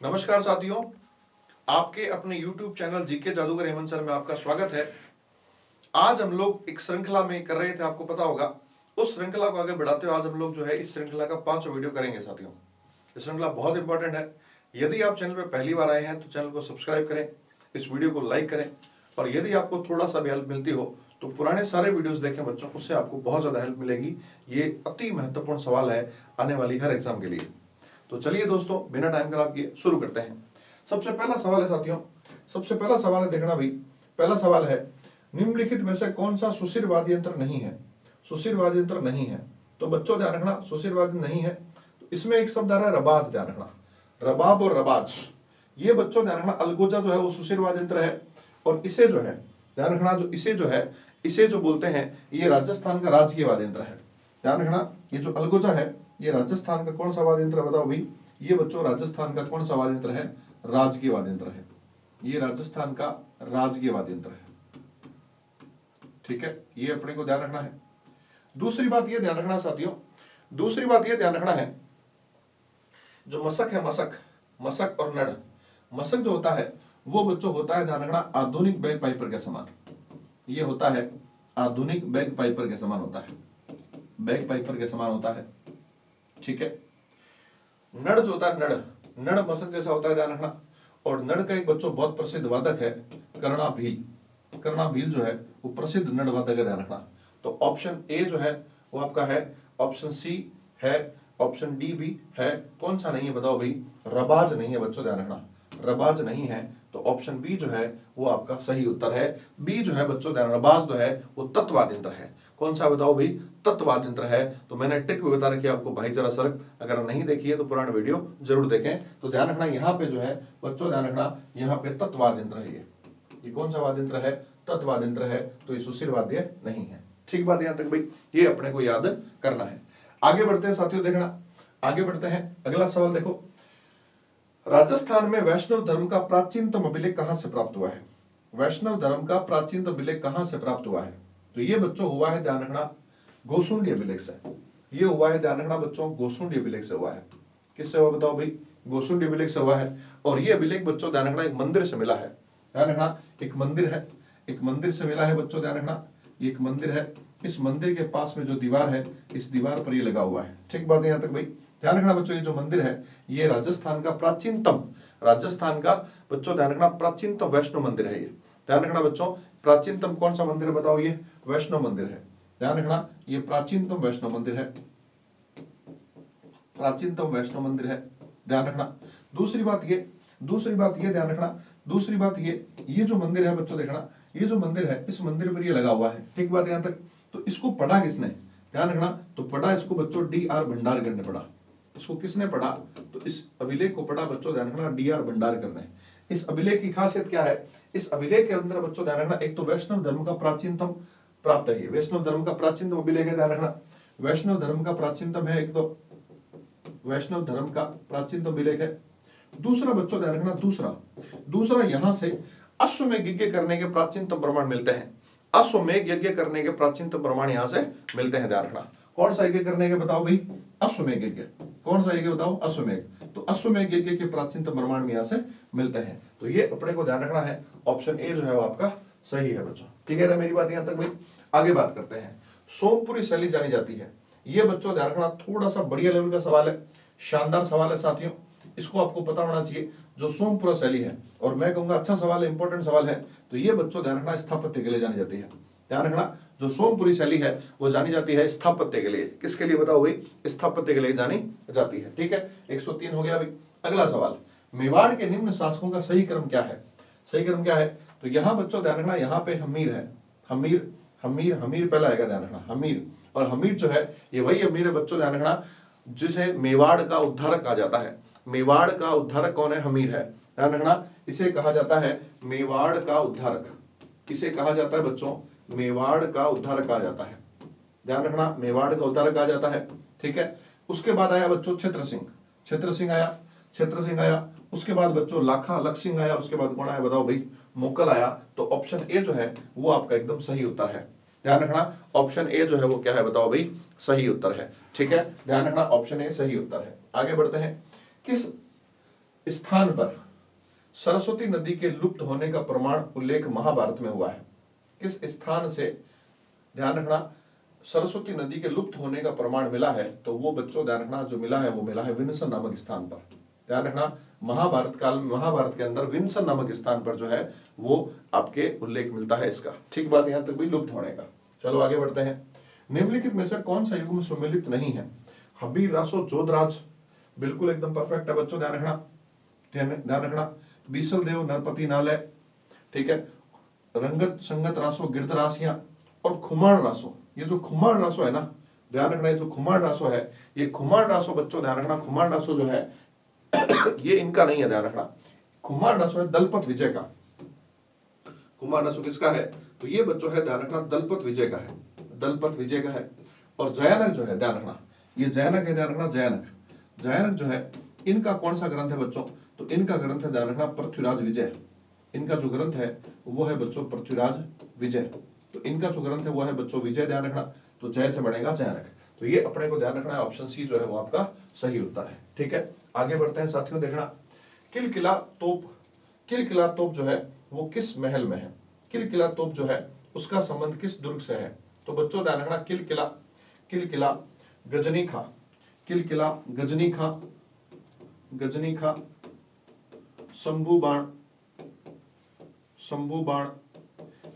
नमस्कार साथियों, आपके अपने YouTube चैनल जीके जादूगर हेमंत सर में आपका स्वागत है। आज हम लोग एक श्रृंखला में कर रहे थे, आपको पता होगा। उस श्रृंखला को आगे बढ़ाते हुए आज हम लोग जो है इस श्रृंखला का 5वां वीडियो करेंगे साथियों। ये श्रृंखला बहुत इंपॉर्टेंट है। यदि आप चैनल पर पहली बार आए हैं तो चैनल को सब्सक्राइब करें, इस वीडियो को लाइक करें, और यदि आपको थोड़ा सा भी हेल्प मिलती हो तो पुराने सारे वीडियोस देखें बच्चों, उससे आपको बहुत ज्यादा हेल्प मिलेगी। ये अति महत्वपूर्ण सवाल है आने वाली हर एग्जाम के लिए। तो चलिए दोस्तों, बिना टाइम खराब किए शुरू करते हैं। सबसे पहला सवाल है साथियों, सबसे पहला सवाल है, देखना भाई। पहला सवाल है, निम्नलिखित में से कौन सा सुशिर वाद्य यंत्र नहीं है? सुशिर वाद्य यंत्र नहीं है तो बच्चों ध्यान रखना, सुशिर वाद्य नहीं है तो इसमें एक शब्द आ रहा है रबाज, ध्यान रखना। रबाब और रबाज, ये बच्चों ध्यान रखना, अलगोजा जो है वो सुशिर वाद्य यंत्र है। और इसे जो है ध्यान रखना, जो इसे जो है, इसे जो बोलते हैं, ये राजस्थान का राजकीय वाद्य यंत्र है। ध्यान रखना, ये जो अलगोजा है ये राजस्थान का कौन सा वाद्य यंत्र है? बताओ भाई। ये बच्चों राजस्थान का कौन सा वाद्य यंत्र है? राजकीय वाद्य यंत्र है। ये राजस्थान का राजकीय वाद्य यंत्र है। ठीक है, ये अपने को ध्यान रखना है। दूसरी बात ये ध्यान रखना साथियों, दूसरी बात ये ध्यान रखना है, जो मशक है, मशक और नड़, मशक जो होता है वो बच्चों होता है, ध्यान रखना, आधुनिक बैग पाइपर के समान। ये होता है आधुनिक बैग पाइपर के समान होता है, बैग पाइपर के समान होता है। ठीक है, नड़ जो होता है, नड़ मशक जैसा होता है, ध्यान रखना। और नड़ का एक बच्चों बहुत प्रसिद्ध वादक है कर्णाभील। कर्णाभील जो है वो प्रसिद्ध नड़ वादक है, ध्यान रखना। तो ऑप्शन ए जो है वो आपका है, ऑप्शन सी है, ऑप्शन डी भी है, कौन सा नहीं है बताओ भाई? रबाज नहीं है बच्चों, ध्यान रखना, रबाज नहीं है। तो ऑप्शन बी जो है वो आपका सही उत्तर है। बी जो है बच्चों ध्यान, रबाज जो है वो तत्वाद्य यंत्र है। कौन सा बताओ भाई? तत्वाद्य यंत्र है। तो मैंने ट्रिक भी बता रखी है आपको भाई, जरा सर अगर नहीं देखी है तो पुराना वीडियो जरूर देखें। तो ध्यान रखना, यहाँ पे जो है बच्चों ध्यान रखना, यहाँ पे तत्वाद्य यंत्र है। ये कौन सा वाद्य यंत्र है? तत्वाद्य यंत्र है। तो ये सुशिर वाद्य नहीं है। ठीक बात यहां तक भाई, ये अपने को याद करना है। आगे बढ़ते हैं साथियों, देखना आगे बढ़ते हैं। अगला सवाल देखो, राजस्थान में वैष्णव धर्म का प्राचीनतम अभिलेख कहां से प्राप्त हुआ है? वैष्णव धर्म का प्राचीनतम अभिलेख कहां से प्राप्त हुआ है? तो ये बच्चों हुआ है, ध्यान रखना, गोसुंडी अभिलेख से। ये हुआ है, ध्यान रखना बच्चों, गोसुंडी अभिलेख से हुआ है। किससे हुआ बताओ भाई? गोसुंडी अभिलेख से हुआ है। और ये अभिलेख बच्चों ध्यान रखना एक मंदिर से मिला है। ध्यान रखना, एक मंदिर है, एक मंदिर से मिला है बच्चों, ध्यान रखना। एक मंदिर है, इस मंदिर के पास में जो दीवार है, इस दीवार पर ये लगा हुआ है। ठीक बात है यहां तक भाई? ध्यान रखना बच्चों, ये जो मंदिर है ये राजस्थान का प्राचीनतम, राजस्थान का बच्चों ध्यान रखना प्राचीनतम वैष्णव मंदिर है ये। ध्यान रखना बच्चों, प्राचीनतम कौन सा मंदिर है बताओ? ये वैष्णव मंदिर है। ध्यान रखना, ये प्राचीनतम वैष्णव मंदिर है, प्राचीनतम वैष्णव मंदिर है। ध्यान रखना। दूसरी बात ये ध्यान रखना, दूसरी बात ये जो मंदिर है बच्चों देखना, ये जो मंदिर है इस मंदिर पर ये लगा हुआ है। ठीक बात यहां तक? तो इसको पढ़ा किसने? ध्यान रखना, तो पढ़ा इसको बच्चों D.R. भंडारकर ने पढ़ा। इसको किसने पढ़ा? तो इस अभिलेख को पढ़ा बच्चों ध्यान रखना D.R. भंडारकर ने। इस अभिलेख की खासियत क्या है? इस अभिलेख के अंदर बच्चों ध्यान रखना, एक तो वैष्णव धर्म का प्राचीनतम प्राप्त है, वैष्णव धर्म का प्राचीनतम अभिलेख है। ध्यान रखना, वैष्णव धर्म का प्राचीनतम है, एक तो वैष्णव धर्म का प्राचीनतम अभिलेख है। दूसरा बच्चों ध्यान रखना, दूसरा यहां से अश्वमेध यज्ञ करने के प्राचीनतम प्रमाण मिलते हैं। अश्वमेध यज्ञ करने के प्राचीनतम प्रमाण यहां से मिलते हैं। ध्यान रखना, कौन सा यज्ञ करने के बताओ भाई? अश्वमेध यज्ञ। कौन सा यज्ञ बताओ? अश्वमेध। तो अश्वमेध यज्ञ के प्राचीनतम प्रमाण यहां से मिलते हैं। तो ये अपने को ध्यान रखना है, ऑप्शन ए जो है वो आपका सही है बच्चों। ठीक है मेरी बात यहां तक भाई? आगे बात करते हैं। सोमपुरी शैली जानी जाती है। ये बच्चों ध्यान रखना थोड़ा सा बढ़िया लेवल का सवाल है, शानदार सवाल है साथियों, इसको आपको पता होना चाहिए। जो सोमपुरा शैली है, और मैं कहूंगा अच्छा सवाल है, इंपॉर्टेंट सवाल है। तो ये बच्चों ध्यान रखना स्थापत्य के लिए जानी जाती है। ध्यान रखना, जो सोमपुरी शैली है वो जानी जाती है स्थापत्य के लिए। किसके लिए बताओ भाई? स्थापत्य के लिए जानी जाती है। ठीक है, 103 हो गया भाई। अगला सवाल, मेवाड़ के निम्न शासकों का सही क्रम क्या है? सही क्रम क्या है? तो यहाँ बच्चों ध्यान रखना, यहाँ पे हमीर है, हमीर पहला आएगा, ध्यान रखना हमीर। और हमीर जो है ये वही हमीर है बच्चों, ध्यान रखना, जिसे मेवाड़ का उद्धारक कहा जाता है। मेवाड़ का उद्धारक कौन है? हमीर है। ध्यान रखना, इसे कहा जाता है मेवाड़ का उद्धारक। इसे कहा जाता है बच्चों मेवाड़ का उद्धारक कहा जाता है। ध्यान रखना, मेवाड़ का उद्धारक कहा जाता है। ठीक है, उसके बाद आया बच्चों छत्र सिंह आया। उसके बाद बच्चों लख सिंह आया। उसके बाद कौन आया बताओ भाई? मुगल आया। तो ऑप्शन ए जो है वो आपका एकदम सही उत्तर है। ध्यान रखना, ऑप्शन ए जो है वो क्या है बताओ भाई? सही उत्तर है। ठीक है, ध्यान रखना, ऑप्शन ए सही उत्तर है। आगे बढ़ते हैं। किस स्थान पर सरस्वती नदी के लुप्त होने का प्रमाण उल्लेख महाभारत में हुआ है? किस स्थान से, ध्यान रखना, सरस्वती नदी के लुप्त होने का प्रमाण मिला है? तो वो बच्चों ध्यान रखना, जो मिला है वो मिला है विंसन नामक स्थान पर। ध्यान रखना, महाभारत काल में, महाभारत के अंदर विंसन नामक स्थान पर जो है वो आपके उल्लेख मिलता है इसका। ठीक बात, यहां तक भी लुप्त होने का। चलो आगे बढ़ते हैं। निम्नलिखित में से कौन सा युग्म सुमेलित नहीं है? हबीर रासो जोधराज, बिल्कुल एकदम परफेक्ट है बच्चों, ध्यान रखना, ध्यान रखना। बीसल देव नरपति नालय, ठीक है। रंगत संगत रासो गिरद राशियां और खुमार रासो, ये जो खुमार रासो है ना, ध्यान रखना, ये जो खुमार रासो है, ये खुमार रासो बच्चों ध्यान रखना, खुमार रासो जो है ये इनका नहीं है, ध्यान रखना। खुमार रासो है दलपत विजय का। खुमार रासो किसका है? तो ये बच्चों है, ध्यान रखना, दलपत विजय का है, दलपत विजय का है। और जयानक जो है, ध्यान रखना, ये जयानक है, ध्यान रखना, जयानक, जयानक जो है इनका कौन सा ग्रंथ है बच्चों? तो इनका ग्रंथ है, ध्यान रखना, पृथ्वीराज विजय। इनका जो ग्रंथ है वो है बच्चों पृथ्वीराज विजय। तो इनका जो ग्रंथ है वो है बच्चों विजय, ध्यान रखना। तो जय से बनेगा जयानक। तो ये अपने को ध्यान रखना है, ऑप्शन सी जो है वो आपका सही उत्तर है। ठीक है, आगे बढ़ते हैं साथियों। देखना, किलकिला तोप, किलकिला तोप जो है वो किस महल में है? किलकिला तोप जो है उसका संबंध किस दुर्ग से है? तो बच्चों ध्यान रखना, किलकिला, किलकिला गजनीखा, किलकिला गजनीखा, गजनीखा, शंभू बाण, शंभू बाण,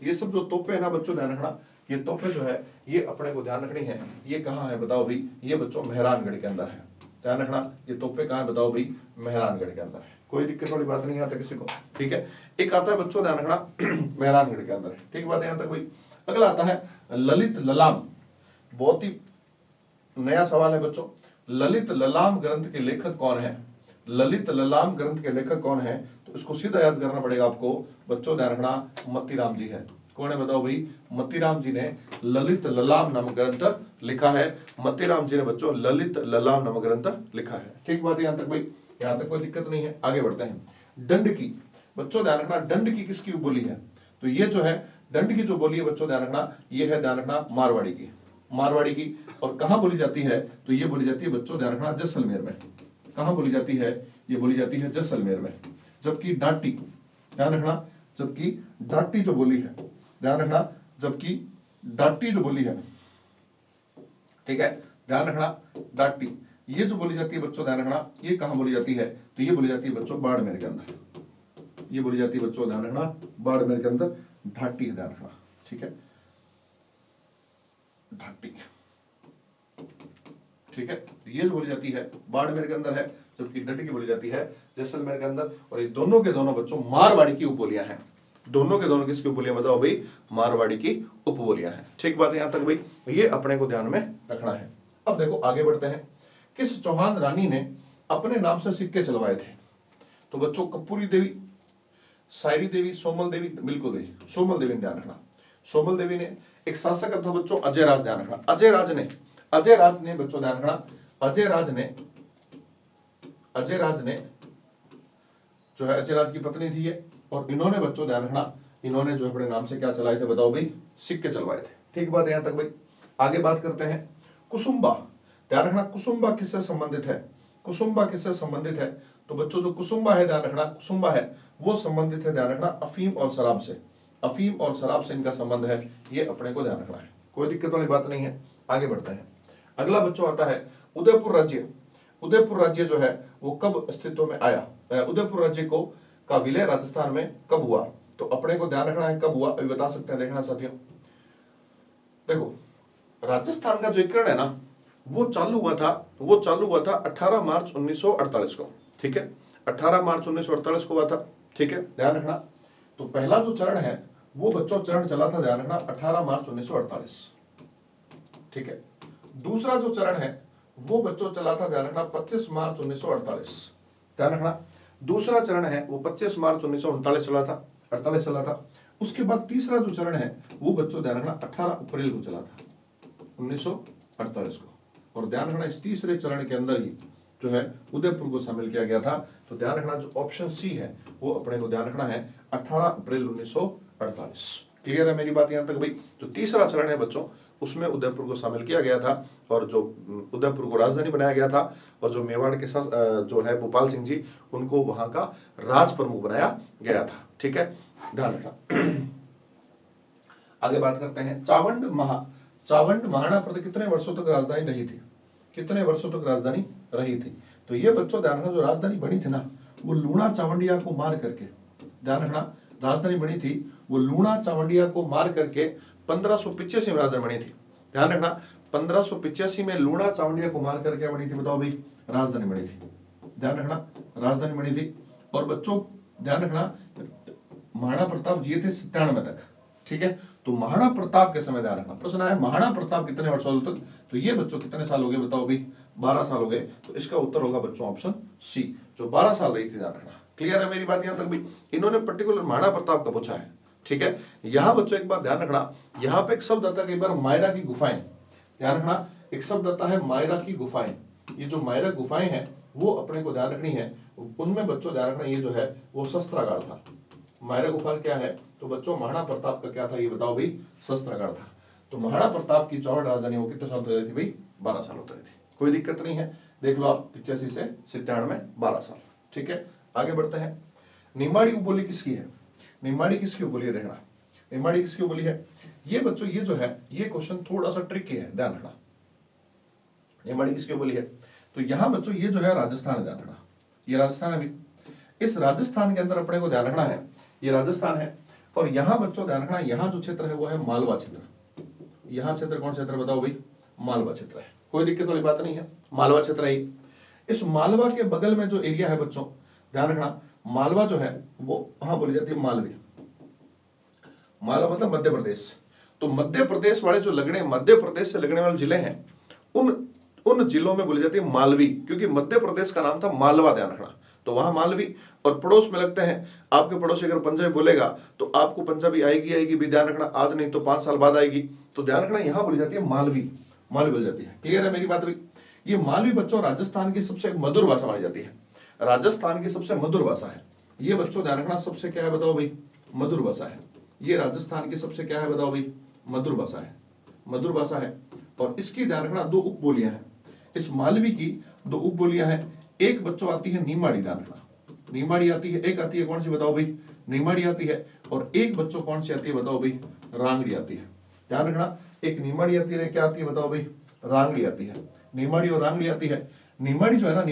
ये सब जो तोपे है ना बच्चों ध्यान रखना, ये तोपे जो है ये अपने को ध्यान रखनी है। ये कहाँ है बताओ भाई? ये बच्चों मेहरानगढ़ के अंदर है। ध्यान रखना, ये तोपे कहाँ है बताओ भाई? मेहरानगढ़ के अंदर है। कोई दिक्कत वाली बात नहीं आता किसी को, ठीक है। एक आता है बच्चों ध्यान रखना मेहरानगढ़ के अंदर है, ठीक बात है यहाँ तक भाई। अगला आता है ललित ललाम, बहुत ही नया सवाल है बच्चों। ललित ललाम ग्रंथ के लेखक कौन है? ललित ललाम ग्रंथ के लेखक कौन है? तो इसको सीधा याद करना पड़ेगा आपको बच्चों, ध्यान रखना, मत्तीराम जी है। कौन है बताओ भाई? मत्तीराम जी ने ललित ललाम नामक ग्रंथ लिखा है। मत्तीराम जी ने बच्चों ललित ललाम नामक ग्रंथ लिखा है। ठीक बात है यहाँ तक भाई, यहाँ तक कोई दिक्कत नहीं है। आगे बढ़ते हैं। दंड की, बच्चों ध्यान रखना, दंड की किसकी बोली है? तो ये जो है दंड की जो बोली है बच्चों ध्यान रखना, ये है ध्यान रखना मारवाड़ी की, मारवाड़ी की। और कहाँ बोली जाती है? तो ये बोली जाती है बच्चों ध्यान रखना जैसलमेर में। कहाँ बोली जाती है? ये बोली जाती है जैसलमेर में। जबकि डाटी, ध्यान रखना, जबकि डाटी जो बोली है, ध्यान रखना, जबकि डाटी जो बोली है, ठीक है, ध्यान रखना, डाटी ये जो बोली जाती है बच्चों ध्यान रखना, ये कहाँ बोली जाती है? तो ये बोली जाती है बच्चों बाड़मेर के अंदर। ये बोली जाती है बच्चों ध्यान रखना बाड़मेर के अंदर, ढाटी है, ध्यान रखना, ठीक है, ढाटी, ठीक है। ये जो बोली जाती है बाड़मेर के अंदर है, जबकि डटी की बोली जाती है जैसलमेर के अंदर। और ये दोनों के दोनों बच्चों मारवाड़ी की उपबोलियां हैं। दोनों के दोनों किसकी उपबोलियां बताओ भाई? मारवाड़ी की उपबोलियां हैं। ठीक बात है यहाँ तक भाई, ये अपने को ध्यान में रखना है। अब देखो आगे बढ़ते हैं। किस चौहान रानी ने अपने नाम से सिक्के चलवाए थे? तो बच्चों कपूरी देवी, सायरी देवी, सोमल देवी, बिल्कुल भाई सोमल देवी ने, ध्यान रखना, सोमल देवी ने। एक शासक था बच्चों अजय राज, ध्यान रखना, अजय राज ने, अजय राज ने बच्चों ध्यान रखना, अजय राज ने, अजय राज ने जो है अजय राज की पत्नी थी ये। और इन्होंने बच्चों ध्यान रखना, इन्होंने जो अपने नाम से क्या चलाए थे बताओ भाई? सिक्के चलवाए थे। ठीक बात है यहाँ तक भाई। आगे बात करते हैं कुसुम्बा, ध्यान रखना, कुसुम्बा किससे संबंधित है? कुसुम्बा किससे संबंधित है? तो बच्चों जो कुसुम्बा है ध्यान रखना, कुसुम्बा है वो संबंधित है, ध्यान रखना, अफीम और शराब से। अफीम और शराब से इनका संबंध है, ये अपने को ध्यान रखना है। कोई दिक्कत वाली बात नहीं है। आगे बढ़ते हैं। अगला बच्चों आता है उदयपुर राज्य। उदयपुर राज्य जो है वो कब अस्तित्व में आया? उदयपुर राज्य को का विलय राजस्थान में कब हुआ? तो अपने को ध्यान रखना है कब हुआ, अभी बता सकते हैं। देखना साथियों, देखो राजस्थान का जो एकीकरण है ना वो चालू हुआ था 18 मार्च 1948 को, ठीक है, 18 मार्च 1948 को हुआ था, ठीक है, ध्यान रखना। तो पहला जो चरण है वो बच्चों चरण चला था, ध्यान रखना, 18 मार्च 1948, ठीक है। दूसरा जो चरण है वो बच्चों चला था, ध्यान रखना, 25 मार्च 1948, ध्यान रखना। दूसरा चरण है वो 25 मार्च 1939 चला था, 48 चला था। उसके बाद तीसरा जो चरण है वो बच्चों ध्यान रखना 18 अप्रैल को चला था, 1948 को। और ध्यान रखना इस तीसरे चरण के अंदर ही जो है उदयपुर को शामिल किया गया था। तो ध्यान रखना जो ऑप्शन सी है वो अपने को ध्यान रखना है 18 अप्रैल 1948। क्लियर है मेरी बात यहाँ तक भाई? जो तीसरा चरण है बच्चों उसमें उदयपुर को शामिल किया गया था और जो उदयपुर को राजधानी बनाया गया था और जो मेवाड़ के साथ जो है भोपाल सिंह जी उनको वहां का राज प्रमुख बनाया गया था। ठीक है, ध्यान रखना। आगे बात करते हैं चावंड महाराणा प्रताप कितने वर्षों तक राजधानी रही थी? कितने वर्षों तक राजधानी रही थी? तो ये बच्चों ध्यान रखना, जो राजधानी बनी थी ना वो लूणा चावंडिया को मार करके, ध्यान रखना, राजधानी बनी थी वो लूणा चावंडिया को मार करके 1585 में राजधानी बनी थी। ध्यान रखना 1585 में लूणा चावंडिया को मार करके बनी थी, बताओ भाई, राजधानी बनी थी। ध्यान रखना राजधानी बनी थी। और बच्चों ध्यान रखना महाराणा प्रताप जी थे 97 तक। ठीक है, तो महाराणा प्रताप के समय ध्यान रखना, प्रश्न आया महाराणा प्रताप कितने वर्षों तक, तो ये बच्चों कितने साल हो गए बताओ भाई, 12 साल हो गए। तो इसका उत्तर होगा बच्चों ऑप्शन सी, जो 12 साल रही थी। ध्यान रखना, क्लियर है मेरी बात यहां तक भी? इन्होंने पर्टिकुलर महाराणा प्रताप का पूछा है। ठीक है, यहां बच्चों एक बात ध्यान रखना, यहां पे एक शब्द आता है कई बार मायरा की गुफाएं। ध्यान रखना एक शब्द आता है मायरा की गुफाएं। ये जो मायरा गुफाएं हैं वो अपने को ध्यान रखनी है। उनमें बच्चों ध्यान रखना ये जो है वो शस्त्रागार था। मायरा गुफा क्या है? तो बच्चों महाराणा प्रताप का क्या था ये बताओ भाई, शस्त्रागार था। तो महाराणा प्रताप की चौड़ राजधानी वो कितने साल रही थी भाई? 12 साल होती रही थी। कोई दिक्कत नहीं है, देख लो आप 85 से 97 में 12 साल। ठीक है, आगे बढ़ते हैं। निमाड़ी उपबोली किसकी है? निमाड़ी किसकी उपबोली है? देखना निमाड़ी किसकी उपबोली है? ये बच्चों ये जो है ये क्वेश्चन थोड़ा सा ट्रिकी है, ध्यान रखना। निमाड़ी किसकी उपबोली है? तो यहां बच्चों ये जो है राजस्थान है, ध्यान रखना, ये राजस्थान है अभी। इस राजस्थान के अंदर अपने को ध्यान रखना है ये राजस्थान है। और यहां बच्चों ध्यान रखना यहां जो क्षेत्र है वो है मालवा क्षेत्र। यहां क्षेत्र कौन क्षेत्र बताओ भाई? मालवा क्षेत्र है। कोई दिक्कत वाली बात नहीं है, मालवा क्षेत्र है। इस मालवा के बगल में जो एरिया है बच्चों ध्यान रखना, मालवा जो है वो वहां बोली जाती है मालवी। मालवा मतलब मध्य प्रदेश। तो मध्य प्रदेश वाले जो लगने, मध्य प्रदेश से लगने वाले जिले हैं उन जिलों में बोली जाती है मालवी, क्योंकि मध्य प्रदेश का नाम था मालवा, ध्यान रखना। तो वहां मालवी और पड़ोस में लगते हैं। आपके पड़ोसी अगर पंजाबी बोलेगा तो आपको पंजाबी आएगी भी, ध्यान रखना, आज नहीं तो 5 साल बाद आएगी। तो ध्यान रखना यहां बोली जाती है मालवी, मालवी बोली जाती है। क्लियर है मेरी बात? ये मालवी बच्चों राजस्थान की सबसे मधुर भाषा मानी जाती है। राजस्थान की सबसे मधुर भाषा है ये बच्चों, ध्यान रखना, सबसे क्या है बताओ भाई? मधुर भाषा है। ये राजस्थान की सबसे क्या है बताओ भाई? मधुर भाषा है, मधुर भाषा है। और इसकी ध्यान रखना 2 उपबोलियां हैं। इस मालवी की 2 उपबोलियां हैं। एक बच्चों आती है निमाड़ी, ध्यान रखना, निमाड़ी आती है। एक आती है कौन सी बताओ भाई? निमाड़ी आती है। और एक बच्चों कौन सी आती है बताओ भाई? रांगड़ी आती है। ध्यान रखना, एक निमाड़ी आती है, क्या आती है बताओ भाई? रांगड़ी आती है। निमाड़ी और रांगड़ी आती है। निमाड़ी जो है ना,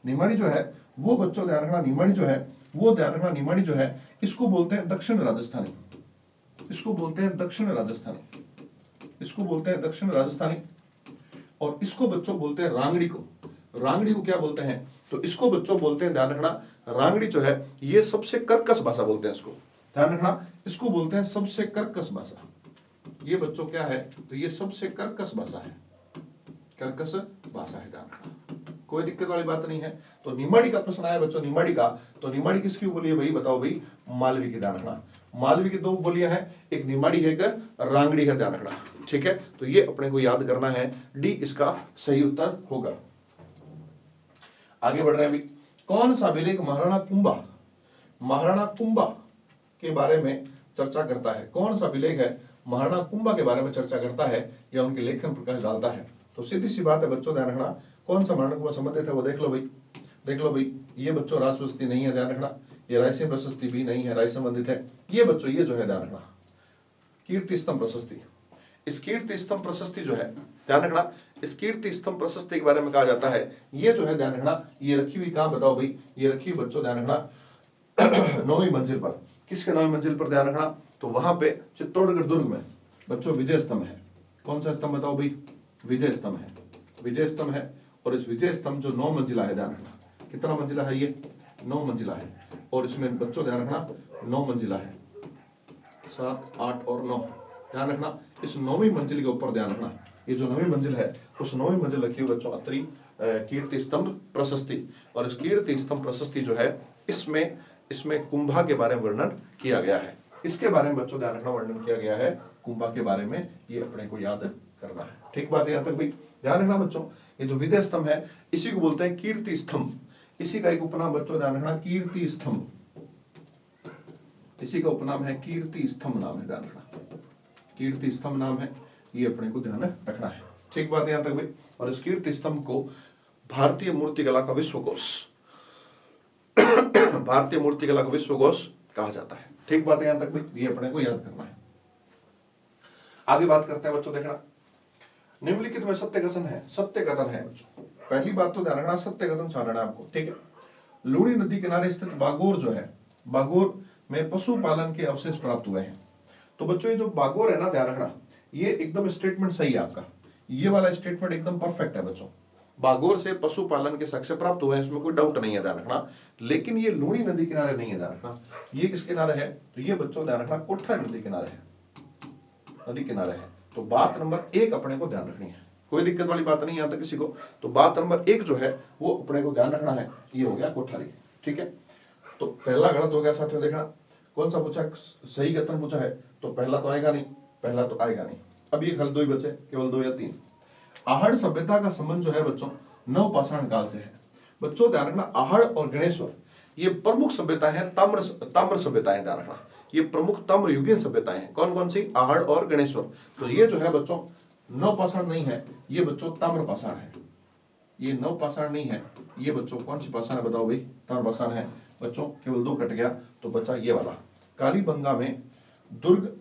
निमाड़ी जो है वो बच्चों ध्यान रखना, निमाड़ी जो है वो ध्यान रखना, निमाड़ी जो है इसको बोलते हैं दक्षिण राजस्थानी, इसको बोलते हैं दक्षिण राजस्थानी, इसको बोलते हैं दक्षिण राजस्थानी। और इसको बच्चों बोलते हैं रांगड़ी को। रांगड़ी को क्या बोलते हैं? तो इसको बच्चों बोलते हैं, ध्यान रखना, रांगड़ी जो है ये सबसे कर्कश भाषा बोलते हैं इसको। ध्यान रखना, इसको बोलते हैं सबसे कर्कश भाषा। ये बच्चों क्या है? तो ये सबसे कर्कश भाषा है, कर्कश भाषा है, ध्यान रखना। कोई दिक्कत वाली बात नहीं है। तो निमाड़ी का प्रश्न आया बच्चों, निमाड़ी का, तो निमाड़ी किसकी बोली है भाई बताओ भाई? मालवी की। ध्यान रखना, मालवी की 2 बोलियां हैं, एक निमाड़ी है, एक रांगड़ी है, ध्यान रखना। ठीक है, तो ये अपने को याद करना है, डी इसका सही उत्तर होगा। आगे बढ़ रहे हैं अभी। कौन सा अभिलेख महाराणा कुंभा के बारे में चर्चा करता है? कौन सा अभिलेख है महाराणा कुंभा के बारे में चर्चा करता है या उनके लेखन प्रकाश डालता है? तो सीधी सी बात है बच्चों, ध्यान रखना, कौन सा महाराणा कुंभा संबंधित है वो देख लो भाई, देख लो भाई। ये बच्चों राज प्रशस्ति नहीं है, ध्यान रखना। ये रायसेन प्रशस्ति भी नहीं है, राय संबंधित है। ये बच्चों ये जो है ध्यान रखना कीर्ति स्तंभ प्रशस्ति। इस कीर्ति स्तंभ प्रशस्ति जो है ध्यान रखना, इस कीर्ति स्तंभ प्रशस्ति के बारे में कहा जाता है, ये जो है ध्यान रखना, ये रखी हुई कहां बताओ भाई? ये रखी हुई बच्चों ध्यान रखना 9वीं मंजिल पर। किसके 9वीं मंजिल पर? ध्यान रखना, तो वहां पे चित्तौड़गढ़ दुर्ग में बच्चों विजय स्तंभ है। कौन सा स्तंभ बताओ भाई? विजय स्तंभ है, विजय स्तंभ है। और इस विजय स्तंभ जो 9 मंजिला है, ध्यान रखना, कितना मंजिला है ये? 9 मंजिला है। और इसमें बच्चों ध्यान रखना 9 मंजिला है, 7, 8 और 9। ध्यान रखना, इस 9वीं मंजिल के ऊपर ध्यान रखना, ये जो 9वीं मंजिल है उस 9वीं मंजिल रखी हुई बच्चों अत्रि कीर्ति स्तंभ प्रशस्ति। और इस कीर्ति स्तंभ प्रशस्ति जो है इसमें कुंभा के बारे में वर्णन किया गया है। इसके बारे में बच्चों ध्यान रखना, वर्णन किया गया है कुंभा के बारे में, ये अपने को याद करना है। ठीक बात है यहाँ तक भाई? ध्यान रखना बच्चों, ये जो विजय स्तंभ है इसी को बोलते हैं कीर्ति स्तंभ। इसी का एक उपनाम बच्चों ध्यान रखना कीर्ति स्तंभ, इसी का उपनाम है कीर्ति स्तंभ नाम है, ध्यान रखना, कीर्ति स्तंभ नाम है। ये अपने को ध्यान रखना है। ठीक बात है यहां तक भाई। और इस कीर्ति स्तंभ को भारतीय मूर्तिकला का विश्वकोश भारतीय मूर्तिकला का विश्वकोश कहा जाता है। ठीक बात है यहां तक भाई, ये अपने को याद करना है। आगे बात करते हैं बच्चों, देखना निम्नलिखित में सत्य कथन है, सत्य कथन है बच्चों। पहली बात तो ध्यान रखना, सत्य कथन छानना है आपको। ठीक है, लूणी नदी किनारे स्थित बागोर जो है, बागोर में पशुपालन के अवशेष प्राप्त हुए हैं। तो बच्चों ये जो बागोर है ना, ध्यान रखना, ये एकदम स्टेटमेंट सही है आपका, ये वाला स्टेटमेंट एकदम परफेक्ट है बच्चों। बागोर से पशुपालन के साक्ष्य प्राप्त हुए हैं, इसमें कोई डाउट नहीं है, ध्यान रखना। लेकिन ये लूणी नदी किनारे नहीं है, ध्यान रखना। ये किस किनारे है? तो ये बच्चों ध्यान रखना कोठा नदी किनारे है, नदी किनारे है। तो बात नंबर 1 अपने को ध्यान रखनी है, कोई दिक्कत वाली बात नहीं आता किसी को। तो बात नंबर 1 जो है वो अपने को ध्यान रखना है, ये हो गया कोठारी। ठीक है, तो पहला गलत हो गया साथियों। देखना कौन सा पूछा, सही कथन पूछा है, तो पहला तो आएगा नहीं, पहला तो आएगा नहीं। अब ये खाली 2 ही बचे, केवल 2 या 3। आहड़ सभ्यता का संबंध जो है बच्चों नवपाषाण काल से है। बच्चों ध्यान रखना, आहड़ और गणेश्वर ये प्रमुख सभ्यता है, ताम्र सभ्यता है, ध्यान रखना। ये प्रमुख ताम्र युगीन सभ्यताएं हैं। कौन कौन सी? आहड़ और गणेश्वर। तो ये जो है बच्चों नवपाषाण नहीं है, ये बच्चों ताम्रपाषाण है। ये नवपाषाण नहीं है, ये बच्चों कौन सी पाषाण है बताओ भाई? ताम्रपाषाण है बच्चों। केवल 2 कट गया, तो बचा ये वाला। कालीबंगा में दुर्ग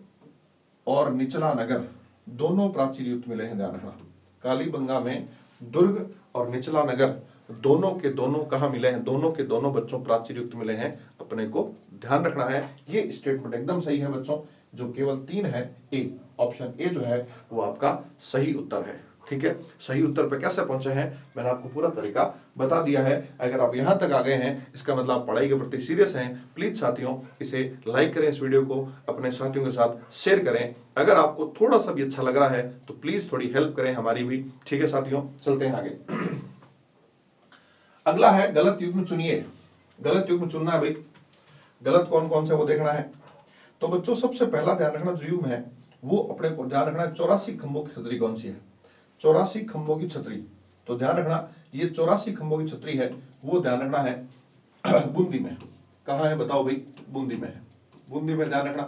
और निचला नगर दोनों प्राचीर युक्त मिले हैं, ध्यान रखना। कालीबंगा में दुर्ग और निचला नगर दोनों के दोनों कहाँ मिले हैं? दोनों के दोनों बच्चों प्राचीर युक्त मिले हैं, अपने को ध्यान रखना है। ये स्टेटमेंट एकदम सही है बच्चों, जो केवल 3 है, ए, ऑप्शन ए जो है वो आपका सही उत्तर है। ठीक है, सही उत्तर पे कैसे पहुंचे हैं मैंने आपको पूरा तरीका बता दिया है। अगर आप यहां तक आ गए हैं, इसका मतलब आप पढ़ाई के प्रति सीरियस हैं। प्लीज साथियों इसे लाइक करें, इस वीडियो को अपने साथियों के साथ शेयर करें। अगर आपको थोड़ा सा भी अच्छा लग रहा है तो प्लीज थोड़ी हेल्प करें हमारी भी। ठीक है साथियों, चलते हैं आगे। अगला है गलत युग्म चुनिए। गलत युग्म चुनना है भाई, गलत कौन कौन से वो देखना है। तो बच्चों सबसे पहला ध्यान रखना, जो युग्म है वो अपने को ध्यान रखना 84 खंभों की छतरी कौन सी है? 84 खंभों की छतरी। तो ध्यान रखना ये 84 खंभों की छतरी है, वो ध्यान रखना है बूंदी में। कहाँ है बताओ भाई? बूंदी में है, बूंदी में ध्यान रखना।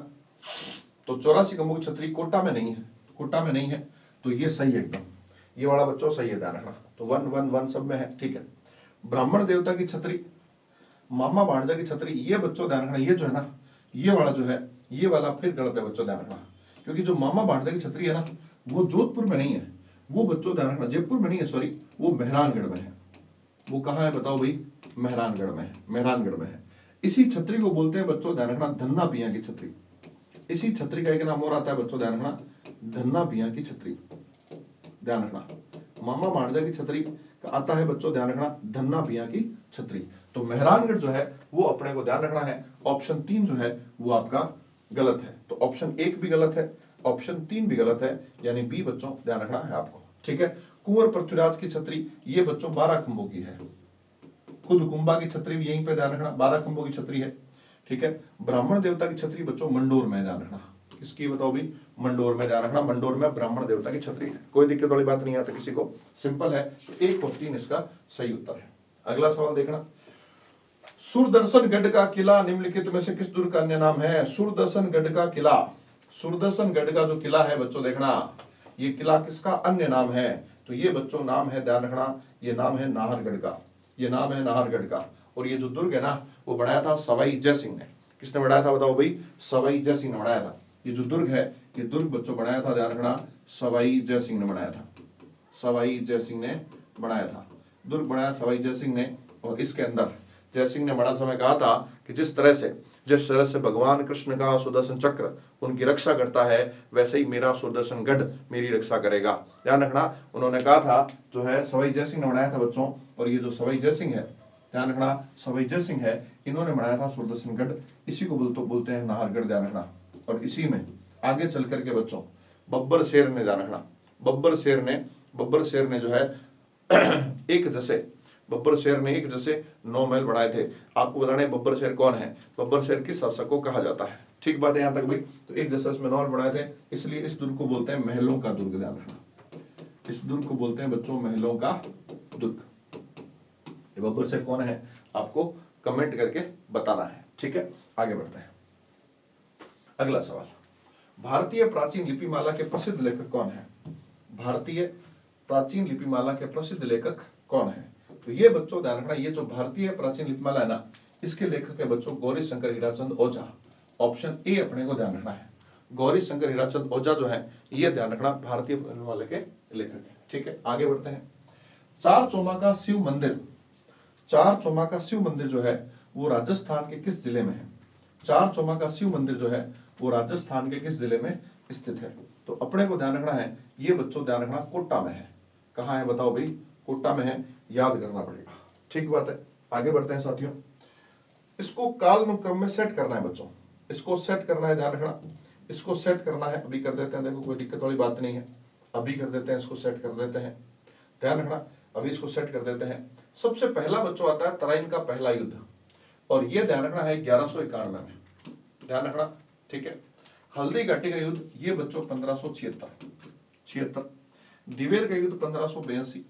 तो 84 खंभों की छतरी कोटा में नहीं है, कोटा में नहीं है, तो ये सही है एकदम, ये वाला बच्चों सही है, ध्यान रखना। तो 1 1 1 सब में है। ठीक है, ब्राह्मण देवता की छतरी, मामा भांजा की छतरी, ये बच्चों ध्यान रखना, ये जो है ना, ये वाला जो है, ये वाला फिर गलत है बच्चों, ध्यान रखना। क्योंकि जो मामा भांजा की छतरी है ना, वो जोधपुर में नहीं है, वो बच्चों ध्यान रखना जयपुर में नहीं है, सॉरी, वो मेहरानगढ़ में है। वो कहाँ है बताओ भाई? मेहरानगढ़ में है, मेहरानगढ़ में है। इसी छतरी को बोलते हैं बच्चों, ध्यान रखना, धन्ना पिया की छतरी। इसी छतरी का एक नाम और आता है बच्चों, ध्यान रखना, धन्ना पिया की छतरी। ध्यान रखना, मामा भांजा की छतरी का आता है बच्चों, ध्यान रखना, धन्ना पिया की छतरी। तो मेहरानगढ़ जो है वो अपने को ध्यान रखना है। ऑप्शन 3 जो है वो आपका गलत है। तो ऑप्शन 1 भी गलत है, ऑप्शन 3 भी गलत है, यानी बी बच्चों ध्यान रखना है आपको। ठीक है, कुंवर पृथ्वीराज की छतरी, ये बच्चों 12 खंभों की है। खुद कुंभा की छतरी भी यहीं पे ध्यान रखना, 12 खंभों की छतरी है। ठीक है, ब्राह्मण देवता की छतरी बच्चों मंडोर में, ध्यान रखना। किसकी बताओ भी? मंडोर में, ध्यान रखना, मंडोर में ब्राह्मण देवता की छतरी है। कोई दिक्कत वाली बात नहीं आता किसी को, सिंपल है। 1 और 3 इसका सही उत्तर है। अगला सवाल देखना, सूरदर्शनगढ़ का किला निम्नलिखित में से किस दुर्ग का अन्य नाम है? सूरदर्शनगढ़ का किला, सूरदर्शनगढ़ का जो किला है बच्चों देखना, ये किला किसका अन्य नाम है? तो ये बच्चों नाम है, ध्यान रखना, ये नाम है नाहरगढ़ का, ये नाम है नाहरगढ़ का। और ये जो दुर्ग है ना, वो बनाया था सवाई जयसिंह ने। किसने बनाया था बताओ भाई? सवाई जयसिंह ने बनाया था। ये जो दुर्ग है, ये दुर्ग बच्चों बनाया था, ध्यान रखना, सवाई जयसिंह ने बनाया था। सवाई जयसिंह ने बनाया था, दुर्ग बनाया सवाई जयसिंह ने। और इसके अंदर जयसिंह ने बड़ा समय कहा था कि जिस तरह से भगवान कृष्ण का सुदर्शन चक्र उनकी रक्षा करता है, वैसे ही मेरा सुदर्शन गढ़ मेरी रक्षा करेगा। ध्यान रखना, उन्होंने कहा था, जो है सवाई जयसिंह ने बनाया था बच्चों। और ये जो सवाई जयसिंह है, ध्यान रखना, सवाई जयसिंह है, इन्होंने बनाया था सुदर्शन गढ़, इसी को बोलते हैं नाहरगढ़, ध्यान रखना। और इसी में आगे चल करके बच्चों बब्बर शेर ने, ध्यान रखना, बब्बर शेर ने जो है बब्बर शेर ने एक जैसे 9 महल बनाए थे। आपको बताना है बब्बर शेर कौन है, बब्बर शेर किस शासक को कहा जाता है। ठीक बात है यहाँ तक भाई। तो एक जैसे इसमें 9 महल बनाए थे, इसलिए इस दुर्ग को बोलते हैं महलों का दुर्ग, ध्यान रखना, इस दुर्ग को बोलते हैं बच्चों महलों का दुर्ग। ये बब्बर शेर कौन है आपको कमेंट करके बताना है। ठीक है, आगे बढ़ते हैं। अगला सवाल, भारतीय प्राचीन लिपिमाला के प्रसिद्ध लेखक कौन है? भारतीय प्राचीन लिपिमाला के प्रसिद्ध लेखक कौन है? तो ये बच्चों ध्यान रखना, ये जो भारतीय प्राचीन लिपिमाला है ना, इसके लेखक है बच्चों गौरी शंकर हीराचंद ओझा। ऑप्शन ए अपने को ध्यान रखना है, गौरी शंकर हीराचंद ओझा जो है ये ध्यान रखना भारतीय लिपिमाला के लेखक है। ठीक है, आगे बढ़ते हैं। चारचोमा का शिव मंदिर, चारचोमा का शिव मंदिर जो है वो राजस्थान के किस जिले में है? चारचोमा का शिव मंदिर जो है वो राजस्थान के किस जिले में स्थित है? तो अपने को ध्यान रखना है, ये बच्चों ध्यान रखना कोटा में है। कहाँ है बताओ भाई? कोटा में है, याद करना पड़ेगा। ठीक बात है, आगे बढ़ते हैं साथियों। इसको कालानुक्रम में सेट करना है बच्चों, इसको सेट करना है, ध्यान रखना, इसको सेट करना है। अभी कर देते हैं, देखो कोई दिक्कत वाली बात नहीं है, अभी कर देते हैं, इसको सेट कर देते हैं, ध्यान रखना, अभी इसको सेट कर देते हैं। सबसे पहला बच्चों आता है तराइन का पहला युद्ध, और ये ध्यान रखना है 1191 में, ध्यान रखना। ठीक है, हल्दी घाटी का युद्ध ये बच्चों 1576, दिवेर का युद्ध 1582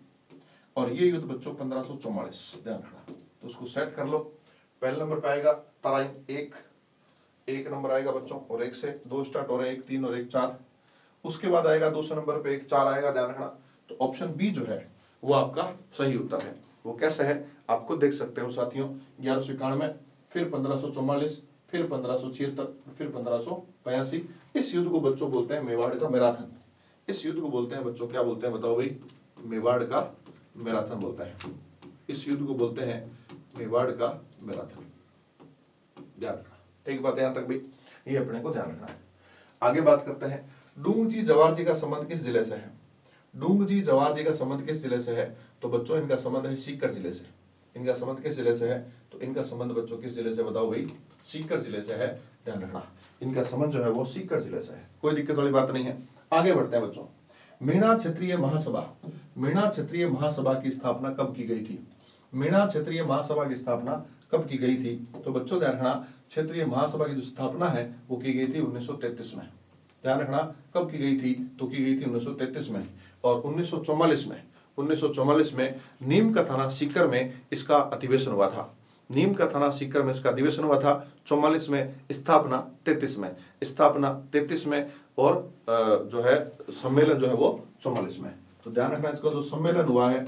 और ये युद्ध बच्चों 1544, ध्यान रखना। तो उसको सेट कर लो। पहले नंबर पे आएगा तराइन, एक नंबर आएगा बच्चों, और एक से दो स्टार्ट हो रहे हैं, 1 3 और 1 4। उसके बाद आएगा दूसरे नंबर पे 1 4 आएगा, ध्यान रखना। तो ऑप्शन बी जो है वो आपका सही उत्तर है। वो कैसे है आप खुद देख सकते हो साथियों। 1191, फिर 1544, फिर 1576, फिर 1582। इस युद्ध को बच्चों बोलते हैं मेवाड़ का मैराथन। इस युद्ध को बोलते हैं बच्चों, क्या बोलते हैं बताओ भाई? मेवाड़ का मैराथन बोलता है। इस युद्ध को बोलते हैं मेवाड़ का मैराथन, ध्यान रखना। ठीक बात है यहां तक भी, ये अपने को ध्यान रखना है। आगे बात करते हैं, डूंग जी जवार जी का संबंध किस जिले से है? डूंग जी जवार जी का संबंध किस जिले से है? तो बच्चों इनका संबंध है सीकर जिले से। इनका संबंध किस जिले से है? तो इनका संबंध बच्चों किस जिले से बताओ भाई? सीकर जिले से है, ध्यान रखना। इनका संबंध जो है वो सीकर जिले से है, कोई दिक्कत वाली बात नहीं है। आगे बढ़ते हैं बच्चों। मीणा क्षेत्रीय महासभा, मीणा क्षेत्रीय महासभा की स्थापना कब की गई थी? मीणा क्षेत्रीय महासभा की स्थापना कब की गई थी? तो बच्चों ध्यान रखना, क्षेत्रीय महासभा की जो स्थापना है वो की गई थी 1933 में, ध्यान रखना। कब की गई थी? तो की गई थी 1933 में। और 1944 में नीम का थाना सीकर में इसका अधिवेशन हुआ था। नीम का थाना सीकर में इसका अधिवेशन हुआ था 44 में, स्थापना 33 में, स्थापना 33 में, और जो है सम्मेलन जो है वो 44 में। तो ध्यान रखना, इसका जो सम्मेलन हुआ है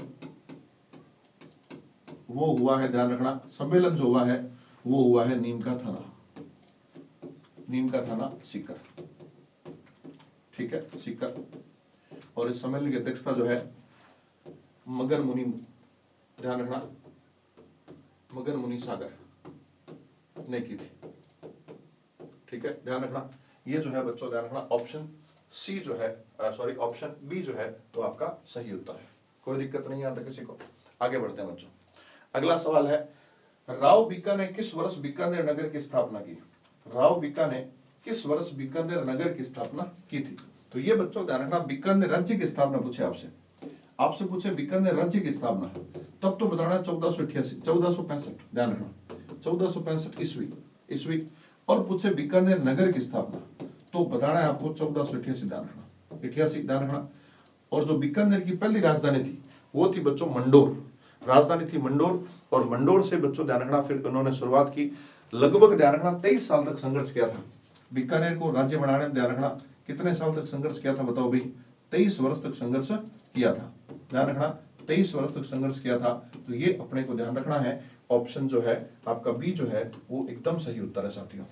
वो हुआ है, ध्यान रखना, सम्मेलन जो हुआ है वो हुआ है नीम का थाना, नीम का थाना सीकर। ठीक है, सीकर। और इस सम्मेलन की अध्यक्षता जो है मगन मुनि, ध्यान रखना, मगन मुनि सागर ने की थी। ठीक है, ध्यान रखना। ये जो है बच्चों ध्यान रखना, ऑप्शन सी जो है, सॉरी ऑप्शन बी जो है तो आपका सही उत्तर है। कोई दिक्कत नहीं आता किसी को। आगे बढ़ते हैं बच्चों। अगला सवाल है, राव बीका ने किस वर्ष बीकानेर नगर की स्थापना की? राव बीका ने किस वर्ष बीकानेर नगर की स्थापना की थी? तो ये बच्चों ध्यान रखना, बीकानेर राज्य की स्थापना पूछे आपसे पूछे बीकानेर राज्य की स्थापना, तब तो बताना 1465, ध्यान रखना, 1465 ईस्वी। और पूछे बीकानेर नगर की स्थापना तो बताना है आपको 1488, ध्यान रखना, 88, ध्यान रखना। और जो बीकानेर की पहली राजधानी थी वो थी बच्चों मंडोर, राजधानी थी मंडोर। और मंडोर से बच्चों ध्यान रखना फिर उन्होंने शुरुआत की, लगभग ध्यान रखना 23 साल तक संघर्ष किया था बीकानेर को राज्य बनाने में। ध्यान रखना कितने साल तक संघर्ष किया था बताओ भाई? 23 वर्ष तक संघर्ष किया था, ध्यान रखना, 23 वर्ष तक संघर्ष किया था। तो ये अपने को ध्यान रखना है, ऑप्शन जो है आपका बी जो है वो एकदम सही उत्तर है साथियों,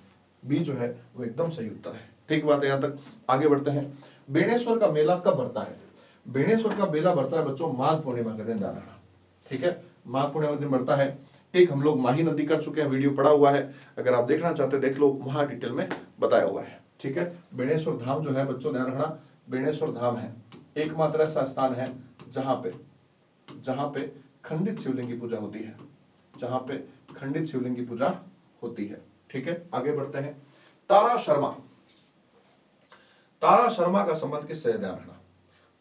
बी जो है वो एकदम सही उत्तर है। ठीक बात है यहां तक। आगे बढ़ते हैं। बेणेश्वर का मेला कब भरता है? बेणेश्वर का मेला भरता है बच्चों माघ पूर्णिमा के दिन, ध्यान रखना। ठीक है, माघ पूर्णिमा के दिन भरता है। एक हम लोग माही नदी कर चुके हैं, वीडियो पड़ा हुआ है, अगर आप देखना चाहते हैं देख लो, वहां डिटेल में बताया हुआ है। ठीक है, बेणेश्वर धाम जो है बच्चों ध्यान रखना, बेणेश्वर धाम है एकमात्र ऐसा स्थान है जहां पे खंडित शिवलिंग की पूजा होती है, जहां पे खंडित शिवलिंग की पूजा होती है। ठीक है, आगे बढ़ते हैं। तारा शर्मा, तारा शर्मा का संबंध किससे है? ध्यान रखना,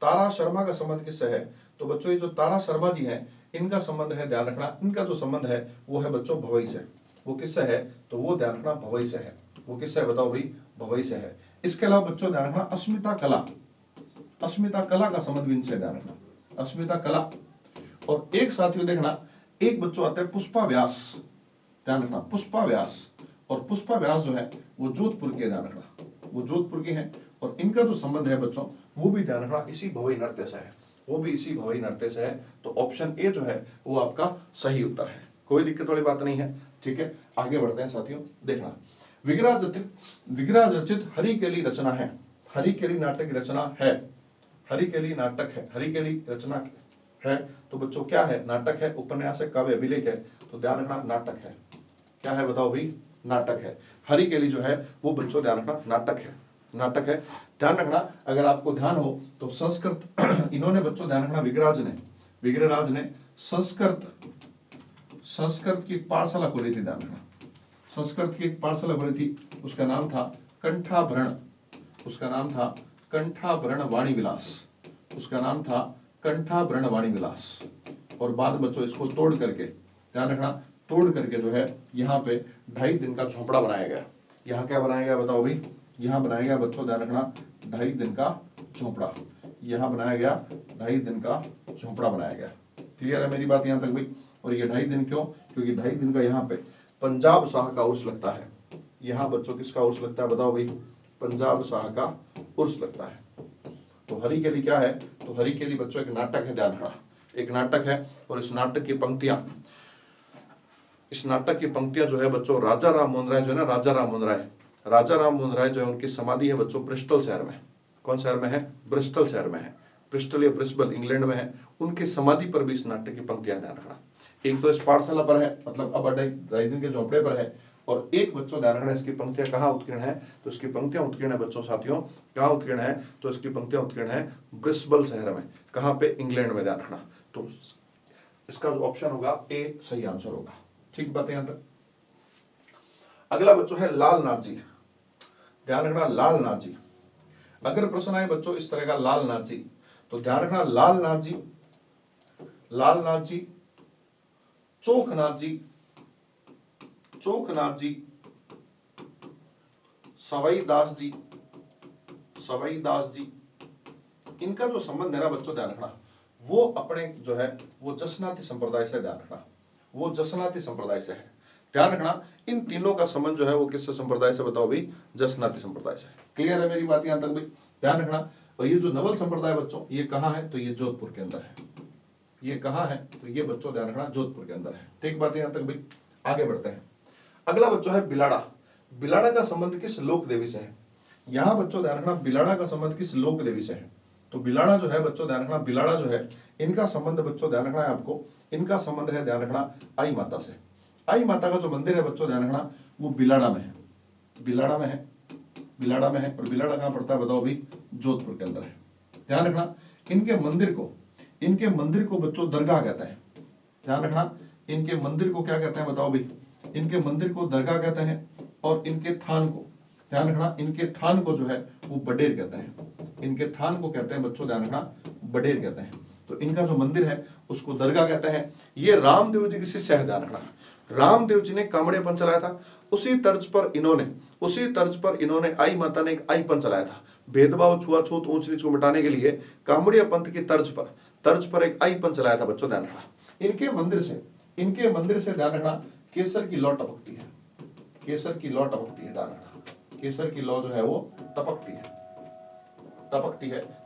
तारा शर्मा का संबंध किससे है? तो बच्चों ये जो तारा शर्मा जी हैं इनका संबंध है, ध्यान रखना, इनका जो संबंध है वो है बच्चों भवई से। वो किससे है? तो वो ध्यान रखना भवई से है। वो किससे है बताओ भाई? भवई से है। इसके अलावा बच्चों ध्यान रखना अस्मिता कला, अस्मिता कला का संबंध भी इनसे, ध्यान रखना, अस्मिता कला। और एक साथियों देखना, एक बच्चों आता है पुष्पा व्यास, ध्यान रखना, पुष्पा व्यास। और पुष्पा व्यास जो है वो जोधपुर के, ध्यान रखना, वो जोधपुर की हैं और इनका जो संबंध है बच्चों वो भी ध्यान रखना इसी भवई नृत्य से है, वो भी इसी भवई नृत्य से है। तो ऑप्शन ए जो है वो आपका सही उत्तर है, कोई दिक्कत वाली बात नहीं है। ठीक है, आगे बढ़ते हैं साथियों। देखना, विग्रह रचित हरिकेली रचना है, हरिकेली नाटक की रचना है, हरिकेली नाटक है, हरिकेली रचना है। तो बच्चों क्या है? नाटक है, उपन्यास है, काव्य अभिलेख है। तो ध्यान रखना नाटक है। क्या है बताओ भाई? नाटक है। हरिकेली जो है वो बच्चों ध्यान रखना नाटक है, नाटक है। ध्यान रखना, अगर आपको ध्यान हो तो संस्कृत इन्होंने बच्चों ध्यान रखना विग्रहराज ने संस्कृत की पाठशाला खोली थी। ध्यान रखना, संस्कृत की एक पाठशाला खोली थी, उसका नाम था कंठाभरण, उसका नाम था कंठाभरण वाणी विलास, उसका नाम था कंठाभरण वाणी विलास। और बाद बच्चों इसको तोड़ करके, ध्यान रखना, तोड़ करके जो है यहाँ पे 2.5 दिन का झोपड़ा बनाया गया। यहाँ क्या बनाया गया बताओ भाई? यहाँ बनाया गया बच्चों ध्यान रखना 2.5 दिन का झोपड़ा, यहाँ बनाया गया 2.5 दिन का झोपड़ा बनाया गया। क्लियर है मेरी बात यहाँ तक भाई? और ये 2.5 दिन क्यों? क्योंकि 2.5 दिन का यहाँ पे पंजाब शाह का उर्स लगता है। यहाँ बच्चों किसका उर्स लगता है बताओ भाई? पंजाब शाह का उर्स लगता है। तो हरिकेली क्या है? तो हरिकेली बच्चों एक नाटक है, ध्यान रखना, एक नाटक है। और इस नाटक की पंक्तियां जो है बच्चों राजा राम मोहन राय जो है ना, राजा राम मोहन राय जो है उनकी समाधि है बच्चों ब्रिस्टल शहर में। कौन शहर में है? ब्रिस्टल शहर में है, ब्रिस्टल या ब्रिस्बल इंग्लैंड में है। उनकी समाधि पर भी इस नाटक की पंक्तियां ध्यान रखना। एक तो इस पाठशाला पर है, मतलब अब 2.5 दिन के झोपड़े पर है, और एक बच्चों ध्यान रखना इसकी पंक्तियां कहाँ उत्कीर्ण है? तो इसकी पंक्तियां उत्कीर्ण है बच्चों साथियों, कहाँ उत्कीर्ण है? तो इसकी पंक्तियां उत्कीर्ण है ब्रिस्बल शहर में। कहाँ पे? इंग्लैंड में। ध्यान रखना, तो इसका जो ऑप्शन होगा ए सही आंसर होगा। ठीक बात है यहां तक? अगला बच्चों है लाल नाथ जी। ध्यान रखना, लाल नाथ जी। अगर प्रश्न आए बच्चों इस तरह का लाल नाथ जी, तो ध्यान रखना लाल नाथ जी, चोखनाथ जी, सवाई दास जी, इनका जो संबंध है ना बच्चों ध्यान रखना, वो अपने जो है वो जसनाती संप्रदाय से, ध्यान रखना, वो जसनाती संप्रदाय से है। ध्यान रखना, इन तीनों का संबंध जो है वो किस संप्रदाय से बताओ भाई? जसनाती संप्रदाय से। क्लियर है मेरी बात यहां तक भाई? ध्यान रखना। और ये जो नवल संप्रदाय बच्चों, ये कहाँ है? तो ये जोधपुर के अंदर है। ये कहाँ है? तो ये बच्चों ध्यान रखना जोधपुर के अंदर है। ठीक बात है यहां तक भाई? आगे बढ़ते हैं। अगला बच्चों है बिलाड़ा। बिलाड़ा का संबंध किस लोक देवी से है? यहाँ बच्चों ध्यान रखना, बिलाड़ा का संबंध किस लोक देवी से है? तो बिलाड़ा जो है बच्चों ध्यान रखना, बिलाड़ा जो है इनका संबंध बच्चों ध्यान रखना है आपको, इनका संबंध है ध्यान रखना आई माता से। आई माता का जो मंदिर है बच्चों ध्यान रखना वो बिलाड़ा में है, बिलाड़ा में है, बिलाड़ा में है। और बिलाड़ा कहाँ पड़ता है बताओ भाई? जोधपुर के अंदर है। ध्यान रखना, इनके मंदिर को बच्चों दरगाह कहते हैं। ध्यान रखना, इनके मंदिर को क्या कहते हैं बताओ भाई? इनके मंदिर को दरगाह कहते हैं। और इनके थान को, ध्यान रखना, इनके थान को जो है वो बडेर कहते हैं। इनके थान को कहते हैं बच्चों ध्यान रखना बडेर कहते हैं। तो इनका जो मंदिर है उसको दरगाह कहते हैं। ये रामदेव जी की शिष्य है। ध्यान रखना, रामदेव जी ने कामड़ियापन चलाया था, उसी तर्ज पर इन्होंने आई माता ने एक आईपन चलाया था। भेदभाव, छुआछूत, ऊंच नीच को मिटाने के लिए कामड़िया पंथ की तर्ज पर एक आईपन चलाया था बच्चों। ध्यान रखना, इनके मंदिर से ध्यान रखना केसर की लौ टपकती है, केसर की लौ टपकती है। ध्यान रखना, केसर की लौ जो है वो टपकती है।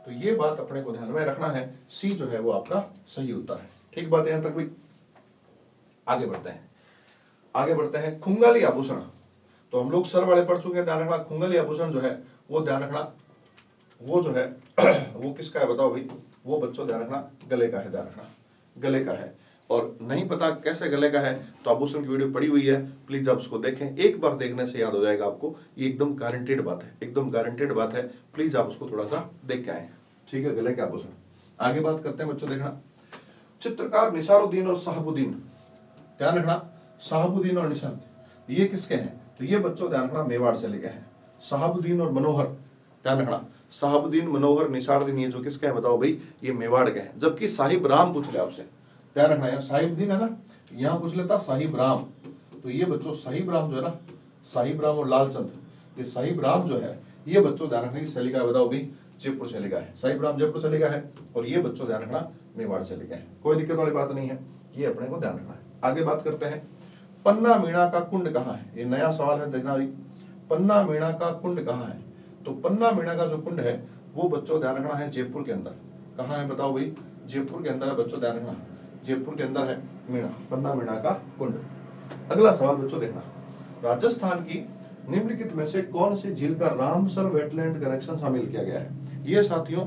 तो ये बात अपने को ध्यान में रखना है, सी जो है वो आपका सही उत्तर है। ठीक बात है यहां तक भी? आगे बढ़ते हैं। खुंगाली आभूषण, तो हम लोग सर वाले पढ़ चुके हैं। ध्यान रखना, खुंगाली आभूषण जो है वो ध्यान रखना वो जो है वो किसका है बताओ भाई? वो बच्चों ध्यान रखना गले का है। ध्यान रखना गले का है। और नहीं पता कैसे गले का है तो आभूषण की वीडियो पड़ी हुई है, प्लीज आप उसको देखें, एक बार देखने से याद हो जाएगा आपको। ये एकदम गारंटेड बात है, प्लीज आप उसको थोड़ा सा देख के आए। ठीक है, गले के आभूषण। आगे बात करते हैं बच्चों, देखना चित्रकार निसारुद्दीन और साहबुद्दीन। ध्यान रखना, साहबुद्दीन और निसारुद्दीन ये किसके हैं? तो ये बच्चों ध्यान रखना मेवाड़ से लेके हैं। साहबुद्दीन और मनोहर, ध्यान रखना साहबुद्दीन, मनोहर, निसारुद्दीन ये जो किसके हैं बताओ भाई? ये मेवाड़ के हैं। जबकि साहिब राम पूछ ले आपसे, ध्यान रखना, यहाँ साहिबुद्दीन है ना, यहाँ पूछ लेता साहिब राम। तो ये बच्चों साहिब राम जो है ना, साहिब राम और लालचंद, ये साहिब राम जो है ये बच्चों ध्यान रखने की शैली का बताओ भाई? जयपुर शैली का है। साहिब राम जयपुर शैली का है और ये बच्चों ध्यान रखना मेवाड़ शैली का है। कोई दिक्कत वाली बात नहीं है, ये अपने को ध्यान रखना है। आगे बात करते हैं, पन्ना मीणा का कुंड कहाँ है? ये नया सवाल है, देखना भाई, पन्ना मीणा का कुंड कहाँ है? तो पन्ना मीणा का जो कुंड है वो बच्चों ध्यान रखना है जयपुर के अंदर। कहाँ है बताओ भाई? जयपुर के अंदर है बच्चों, ध्यान रखना। जयपुर के अंदर है मीणा, पन्ना मीणा का कुंड। अगला सवाल बच्चों देखना, राजस्थान की निम्नलिखित में से कौन सी झील का रामसर वेटलैंड कनेक्शन शामिल किया गया है? ये साथियों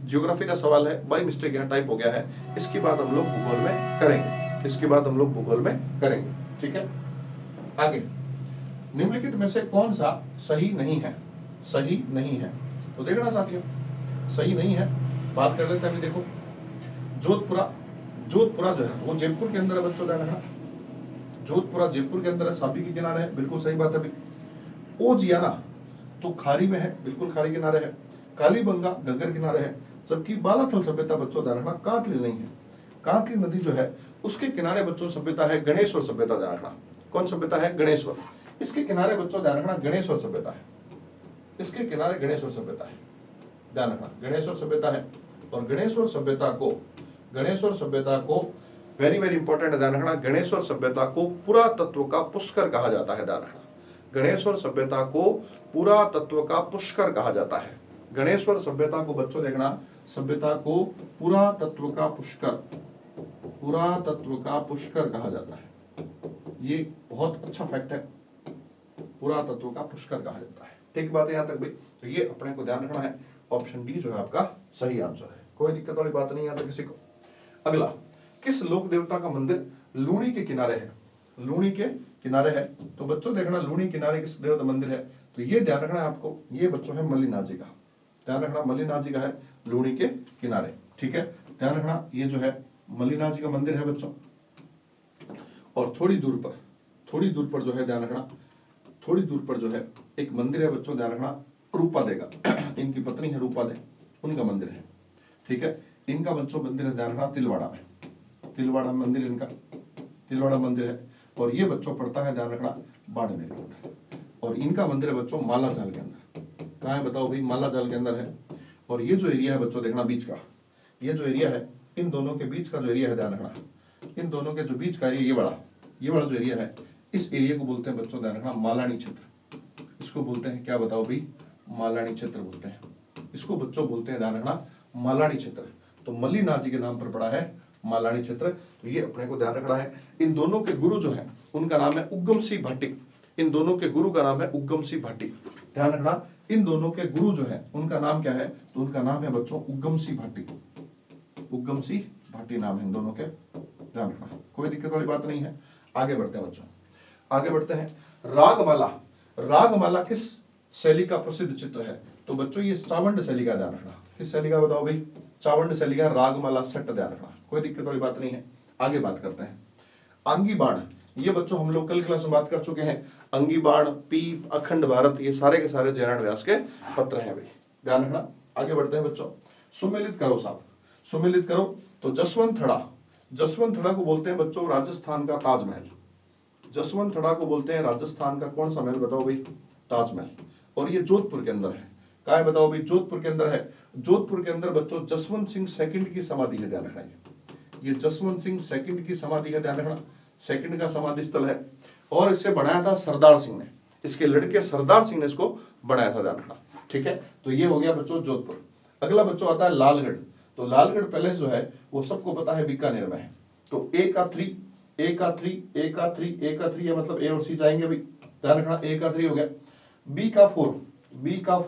ज्योग्राफी का सवाल है, बाई मिस्टेक यहाँ टाइप हो गया है। इसके बाद हम लोग भूगोल में करेंगे, इसके बाद हम लोग भूगोल में करेंगे, ठीक है। आगे, निम्नलिखित में से कौन सा सही नहीं है? सही नहीं है तो देखना साथियों, सही नहीं है बात कर लेते हैं अभी। देखो जोधपुरा जो है वो जयपुर के अंदर है बच्चों, ध्यान रखना। जोधपुरा जयपुर के अंदर है, साबी के किनारे है, बिल्कुल सही बात है भाई। ओजियाना तो खारी में है, बिल्कुल खारी किनारे है। कालीबंगा गग्गर किनारे है, जबकि बालाथल सभ्यता बच्चों ध्यान रखना कांतली नहीं है। कांतली नदी जो है उसके किनारे बच्चों सभ्यता है गणेश्वर सभ्यता, ध्यान रखना। कौन सभ्यता है? गणेश्वर। इसके किनारे बच्चों ध्यान रखना गणेश्वर सभ्यता है, इसके किनारे गणेश्वर सभ्यता है, ध्यान रखना गणेश्वर सभ्यता है। और गणेश्वर सभ्यता को वेरी वेरी इंपॉर्टेंट ध्यान रखना, गणेश्वर सभ्यता को पुरातत्व का पुष्कर कहा जाता है, ध्यान रखना। गणेश्वर सभ्यता को पुरातत्व का पुष्कर कहा जाता है। गणेश्वर सभ्यता को बच्चों देखना, सभ्यता को पुरातत्व का पुष्कर कहा जाता है। ये बहुत अच्छा फैक्ट है, पुरातत्व का पुष्कर कहा जाता है। ठीक बात है यहाँ तक भाई, तो ये अपने को ध्यान रखना है। ऑप्शन डी जो है आपका सही आंसर है, कोई दिक्कत वाली बात नहीं यहाँ तक किसी को। अगला, किस लोक देवता का मंदिर लूणी के किनारे है? लूणी के किनारे है तो बच्चों देखना लूणी किनारे किस देवता मंदिर है, तो ये ध्यान रखना है आपको। ये बच्चों है मल्लिनाथ जी का, ध्यान रखना मल्लिनाथ जी का है लूणी के किनारे, ठीक है। ध्यान रखना ये जो है मल्लिनाथ जी का मंदिर है बच्चों। और थोड़ी दूर पर जो है ध्यान रखना, थोड़ी दूर पर जो है एक मंदिर है बच्चों, ध्यान रखना रूपा देगा इनकी पत्नी है रूपा दे, उनका मंदिर है, ठीक है। इनका बच्चों मंदिर है ध्यान रखना तिलवाड़ा में, तिलवाड़ा मंदिर इनका, तिलवाड़ा मंदिर है। और ये बच्चों पड़ता है ध्यान रखना बाड़मेर के अंदर। और इनका मंदिर है बच्चों मालाजाल के अंदर। कहाँ है बताओ भाई? मालाजाल के अंदर है। और ये जो एरिया है बच्चों देखना बीच का, ये जो एरिया है इन दोनों के बीच का जो एरिया है ध्यान रखना, इन दोनों के जो बीच का एरिया, ये बड़ा जो एरिया है, इस एरिया को बोलते हैं बच्चों ध्यान रखना मालानी क्षेत्र। इसको बोलते हैं क्या बताओ भाई? मालानी क्षेत्र बोलते हैं इसको बच्चों, बोलते हैं ध्यान रखना मालानी क्षेत्र। तो मल्लिनाथ जी के नाम पर पड़ा है मालानी क्षेत्र, तो ये अपने को ध्यान रखना है। इन दोनों के गुरु जो है उनका नाम है उग्गम सिंह भाटी, इन दोनों के गुरु का नाम है उग्गम सिंह भाटी, ध्यान रखना। इन दोनों के गुरु जो है उनका नाम क्या है? तो उनका नाम है बच्चों उग्गम सिंह भाटी, उग्गम सिंह भाटी नाम है इन दोनों के, ध्यान रखना, कोई दिक्कत वाली बात नहीं है। आगे बढ़ते हैं बच्चों, आगे बढ़ते हैं। रागमाला, रागमाला किस शैली का प्रसिद्ध चित्र है? तो बच्चों ये चावंड शैली का, ध्यान रखना। किस शैली का बताओ भाई? चावंड शैली का रागमाला सट्ट, ध्यान रखना, कोई दिक्कत वाली बात नहीं है। आगे बात करते हैं आंगी बाण। ये बच्चों हम लोग कल क्लास में बात कर चुके हैं। अंगी बाण, पीप, अखंड भारत, ये सारे के सारे जयनारायण व्यास के पत्र हैं भाई, ध्यान रखना। आगे बढ़ते हैं बच्चों, सुमेलित करो साहब, सुमेलित करो। तो जसवंत थड़ा को बोलते हैं बच्चों राजस्थान का ताजमहल। जसवंत थड़ा को बोलते हैं राजस्थान का कौन सा महल बताओ भाई? ताजमहल। और ये जोधपुर के अंदर है। कहाँ है बताओ भाई? जोधपुर के अंदर है। जोधपुर के अंदर बच्चों जसवंत सिंह सेकंड की समाधि है, ध्यान रखना। ये जसवंत सिंह सेकंड की समाधि है, ध्यान रखना, सेकंड का समाधि स्थल है। और इसे बनाया था सरदार सिंह ने, इसके लड़के सरदार सिंह ने इसको बनाया था, ध्यान रखना, ठीक है। तो ये हो गया बच्चों जोधपुर। अगला बच्चों आता है लालगढ़। तो लालगढ़ पैलेस जो है वो सबको पता है बीकानेर में है। तो ए का 3 ये मतलब ए और सी जाएंगे भाई, ध्यान रखना। ए का 3 हो गया। बी का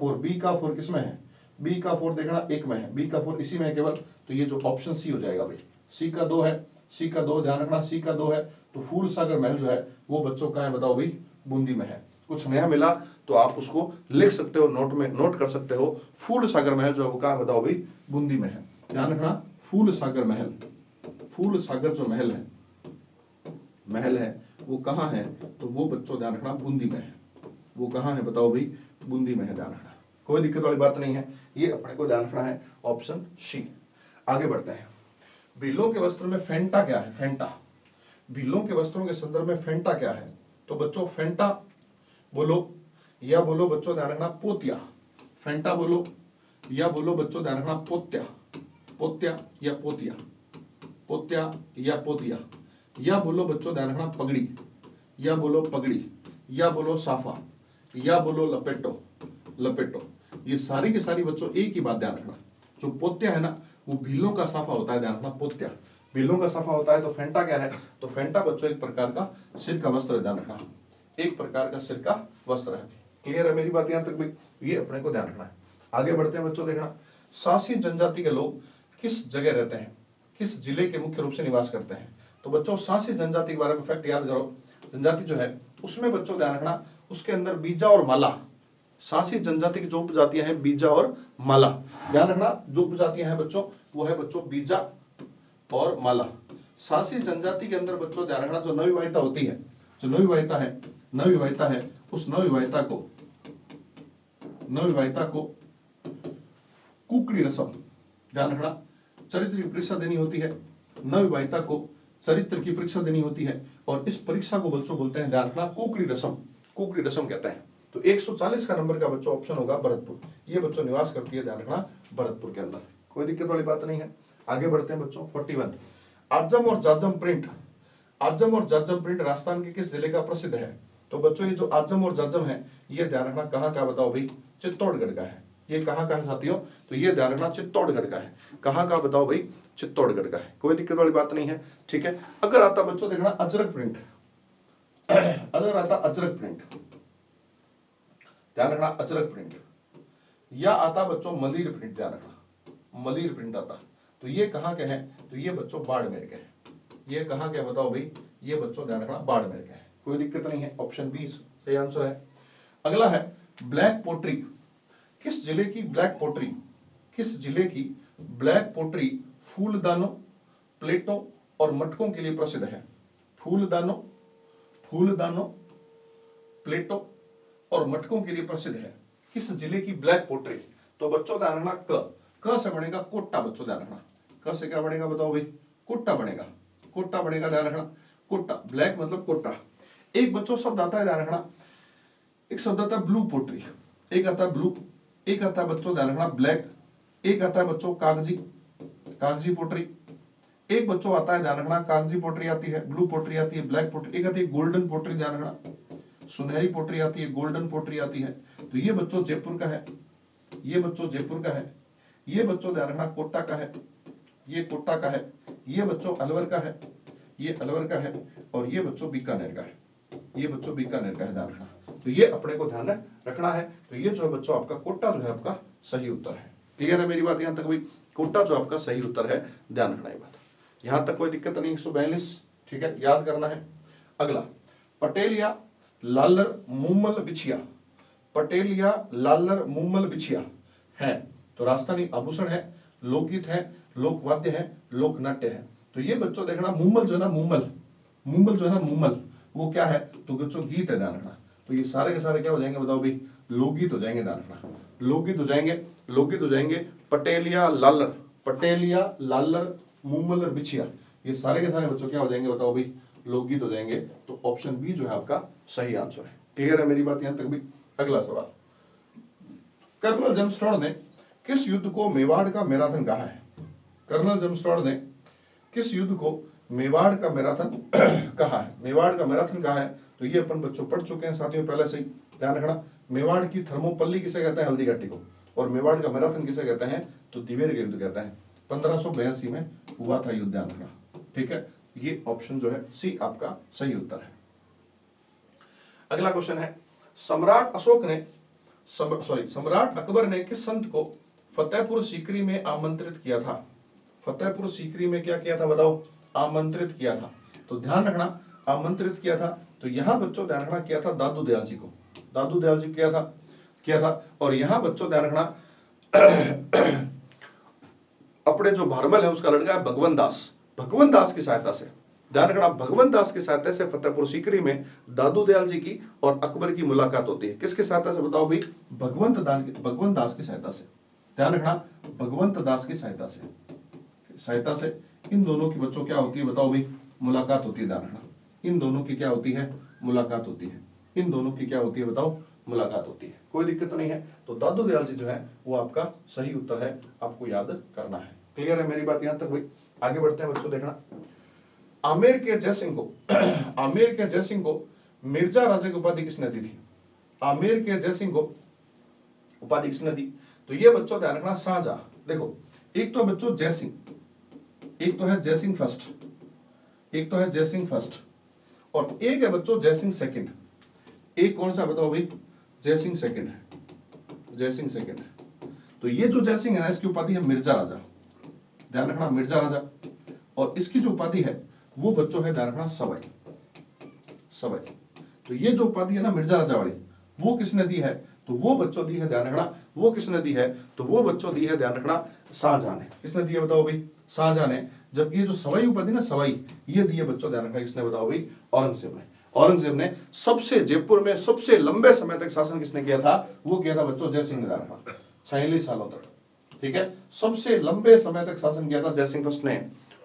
4 किसमें है? बी का 4 देखना एक में है, बी का 4 इसी में है केवल, तो ये जो ऑप्शन सी हो जाएगा भाई। सी का 2 है, सी का 2 ध्यान रखना, सी का 2 है। तो फूल सागर महल जो है वो बच्चों का है बताओ भाई? बूंदी में है। कुछ नया मिला तो आप उसको लिख सकते हो, नोट में नोट कर सकते हो। फूल सागर महल जो है वो कहाँ बताओ भाई? बूंदी में है, ध्यान रखना। फूल सागर महल, फूल सागर जो महल है वो कहाँ है? तो वो बच्चों ध्यान रखना बूंदी में है। वो कहाँ है बताओ भाई? बूंदी में है, ध्यान रखना, कोई दिक्कत वाली बात नहीं है। ये अपने को ध्यान रखना है, ऑप्शन सी। आगे बढ़ते हैं। भीलों के वस्त्र में फेंटा क्या है? फेंटा, भीलों के वस्त्रों के संदर्भ में फेंटा क्या है? तो बच्चों फेंटा बोलो या बोलो बच्चों ध्यान रखना पोतिया। फेंटा बोलो या बोलो बच्चों ध्यान रखना पोत्या, पोत्या या पोतिया, पोत्या या पोतिया। या बोलो बच्चों ध्यान रखना पगड़ी, या बोलो पगड़ी, या बोलो साफा, या बोलो लपेटो, लपेटो। ये सारी की सारी बच्चों एक ही बात ध्यान रखना, जो पोत्या है ना वो भीलों का साफा होता है, ध्यान रखना, पोत्या भीलों का साफा होता है। तो फेंटा क्या है, तो फेंटा बच्चों एक प्रकार का सिर का वस्त्र है, ध्यान रखना, एक प्रकार का सिर का वस्त्र है। क्लियर है मेरी बात यहाँ तक भी, ये अपने को ध्यान रखना है। आगे बढ़ते हैं बच्चों, देखना सासी जनजाति के लोग किस जगह रहते हैं, किस जिले के मुख्य रूप से निवास करते हैं। तो बच्चों सासी जनजाति के बारे में फैक्ट याद करो, जनजाति जो है उसमें बच्चों ध्यान रखना उसके अंदर बीजा और माला, सासी जनजाति की जो उपजातियां हैं बीजा और माला, ध्यान रखना जो उपजातियां हैं बच्चों वो है बच्चों बीजा और माला। सासी जनजाति के अंदर बच्चों ध्यान रखना जो नवविवाहिता होती है, जो नवविवाहिता है उस नवविवाहिता को कुकड़ी रस्म, ध्यान रखना, चरित्र की परीक्षा देनी होती है, नवविवाहिता को चरित्र की परीक्षा देनी होती है और इस परीक्षा को बच्चों बोलते हैं, ध्यान रखना, कुकड़ी रस्म, कुकड़ी रस्म कहते हैं। तो 140 का नंबर का बच्चों ऑप्शन होगा भरतपुर, ये बच्चों निवास करती है, ध्यान रखना, भरतपुर के अंदर, कोई दिक्कत वाली बात नहीं है। आगे बढ़ते हैं बच्चों 41, आजम और जाजम प्रिंट, आजम और जाजम प्रिंट राजस्थान के किस जिले का प्रसिद्ध है। तो बच्चों ये जो आजम और जाजम है ये ध्यान रखना कहाँ का बताओ भाई, चित्तौड़गढ़ का है। ये कहाँ का है साथियों, तो ये ध्यान रखना चित्तौड़गढ़ का है। कहाँ का बताओ भाई, चित्तौड़गढ़ का है, कोई दिक्कत वाली बात नहीं है, ठीक है। अगर आता बच्चों देखना अजरक प्रिंट, अगर आता अजरक प्रिंट, ध्यान रखना अजरक प्रिंट, या आता बच्चों मलिर प्रिंट, ध्यान रखना मलिर प्रिंट आता, तो ये कहाँ के हैं, तो ये बच्चों बाड़मेर के हैं। ये कहाँ के बताओ भाई, ये बच्चों ध्यान रखना बाड़मेर के हैं, कोई दिक्कत नहीं है, ऑप्शन बी सही आंसर है। अगला है ब्लैक पोट्री, किस जिले की ब्लैक पोट्री, किस जिले की ब्लैक पोट्री फूलदानों, प्लेटों और मटकों के लिए प्रसिद्ध है। फूलदानों, प्लेटों और मटकों के लिए प्रसिद्ध है, किस जिले की ब्लैक पोट्री। तो बच्चों ध्यान रखना क से बनेगा कोट्टा, बच्चों ध्यान रखना, क से क्या बनेगा बताओ भाई, कोट्टा बनेगा, कोट्टा बनेगा, ध्यान रखना, कोट्टा, ब्लैक मतलब कोट्टा। एक बच्चों शब्द आता है, ध्यान रखना, एक शब्द आता है ब्लू पोट्री, एक आता है ब्लू, एक आता है बच्चों ध्यान रखना ब्लैक, एक आता है बच्चों कागजी, कागजी पोट्री, एक बच्चों आता है ध्यान रखना कागजी पोट्री आती है, ब्लू पोट्री आती है, ब्लैक पोट्री, एक आती है गोल्डन पोट्री, ध्यान रखना सुनहरी पोट्री आती है, गोल्डन पोट्री आती है। तो ये बच्चों जयपुर का है, ये बच्चों जयपुर का है, ये बच्चों ध्यान रखना कोटा का है, ये कोटा का है, ये बच्चों अलवर का है, ये अलवर का है, और ये बच्चों बीकानेर का है, ये बच्चों बीकानेर का है, ध्यान रखना। तो ये अपने को ध्यान रखना है। तो ये जो है बच्चों आपका कोटा जो है आपका सही उत्तर है। क्लियर है मेरी बात यहाँ तक भाई, कोटा जो आपका सही उत्तर है, ध्यान रखना ये बात, यहाँ तक कोई दिक्कत नहीं। 142, ठीक है, याद करना है। अगला पटेलिया लालर मुम्मल बिछिया, पटेलिया लालर मुम्मल बिछिया है तो राजस्थानी आभूषण है, लोकगीत है, लोकवाद्य है, लोक नाट्य है। तो ये बच्चों देखना मुम्मल जो है ना, मुम्मल जो है ना, मुम्मल वो क्या है, तो बच्चों गीत है, ध्यान रखना। तो ये सारे के सारे क्या हो जाएंगे बताओ भाई, लोकगीत हो जाएंगे, ध्यान रखना, लोकगीत हो जाएंगे, लोकगीत हो जाएंगे। पटेलिया लालर मुम्मल बिछिया, ये सारे के सारे बच्चों क्या हो जाएंगे बताओ भाई, लोकगीत हो जाएंगे। तो ऑप्शन बी जो है आपका सही आंसर है। क्लियर है मेरी बात यहाँ तक भी। अगला सवाल, कर्नल जेम्स टॉड ने किस युद्ध को मेवाड़ का मैराथन कहा है। कर्नल जेम्स टॉड ने किस युद्ध को मेवाड़ का मैराथन कहा है, मेवाड़ का मैराथन कहा है। तो ये अपन बच्चों पढ़ चुके हैं साथियों पहले से ही, ध्यान रखना। मेवाड़ की थर्मोपल्ली किसे कहते हैं, हल्दी घाटी को, और मेवाड़ का मैराथन किसे कहते हैं, तो दिवेर युद्ध कहते हैं। 1582 में हुआ था युद्ध, ध्यान रखना, ठीक है। ये ऑप्शन जो है सी आपका सही उत्तर है। अगला क्वेश्चन है, सम्राट अकबर ने किस संत को फतेहपुर सीकरी में आमंत्रित किया था। फतेहपुर सीकरी में क्या किया था बताओ, आमंत्रित किया था। तो ध्यान रखना आमंत्रित किया था, तो यहां बच्चों ध्यान रखना किया था दादू दयाल जी को, दादू दयाल जी किया था। और यहां बच्चों ध्यान रखना अपने जो भारमल है उसका लड़का है भगवंत दास की सहायता से, ध्यान रखना भगवंत दास की सहायता से फतेहपुर सीकरी में दादू दयाल जी की और अकबर की मुलाकात होती है। किसकी सहायता से बताओ भाई, भगवंत दास की सहायता से, ध्यान रखना भगवंत दास की सहायता से इन दोनों की बच्चों क्या होती है बताओ भाई, मुलाकात होती है। ध्यान रखना इन दोनों की क्या होती है, मुलाकात होती है। इन दोनों की क्या होती है बताओ, मुलाकात होती है। कोई दिक्कत नहीं है। तो दादू दयाल जी जो है वो आपका सही उत्तर है, आपको याद करना है। क्लियर है मेरी बात यहाँ तक भाई। आगे बढ़ते हैं बच्चों, देखना आमेर के जयसिंह को मिर्जा राजा की उपाधि किसने दी थी। आमेर के जयसिंह को उपाधि किसने दी? तो ये बच्चों ध्यान रखना शाहजहां। देखो एक तो बच्चों जयसिंह, एक तो है जयसिंह फर्स्ट, एक तो है जयसिंह फर्स्ट और एक है बच्चों जयसिंह सेकंड। एक कौन सा बताओ भाई? जयसिंह सेकंड है, जयसिंह सेकंड है। तो ये जो जयसिंह है ना इसकी उपाधि है मिर्जा राजा, ध्यान रखना मिर्जा राजा। और इसकी जो उपाधि है वो बच्चों है ध्यान रखना सवाई, सवाई। तो ये जो उपाधि है ना मिर्जा राजा वाली वो किसने दी है? तो वो बच्चों दी है ध्यान रखना, वो किसने दी है? तो वो बच्चों दी है ध्यान रखना शाहजहां ने। किसने दी है बताओ भाई? शाहजहां ने। जबकि ये जो सवाई उपाधि ना सवाई ये दी है बच्चों ध्यान रखना किसने बताओ भाई? औरंगजेब ने। औरंगजेब ने सबसे जयपुर में सबसे लंबे समय तक शासन किसने किया था? वो किया था बच्चों जयसिंह ने, 46 सालों तक। ठीक है, सबसे लंबे समय तक शासन किया था जयसिंह फर्स्ट ने।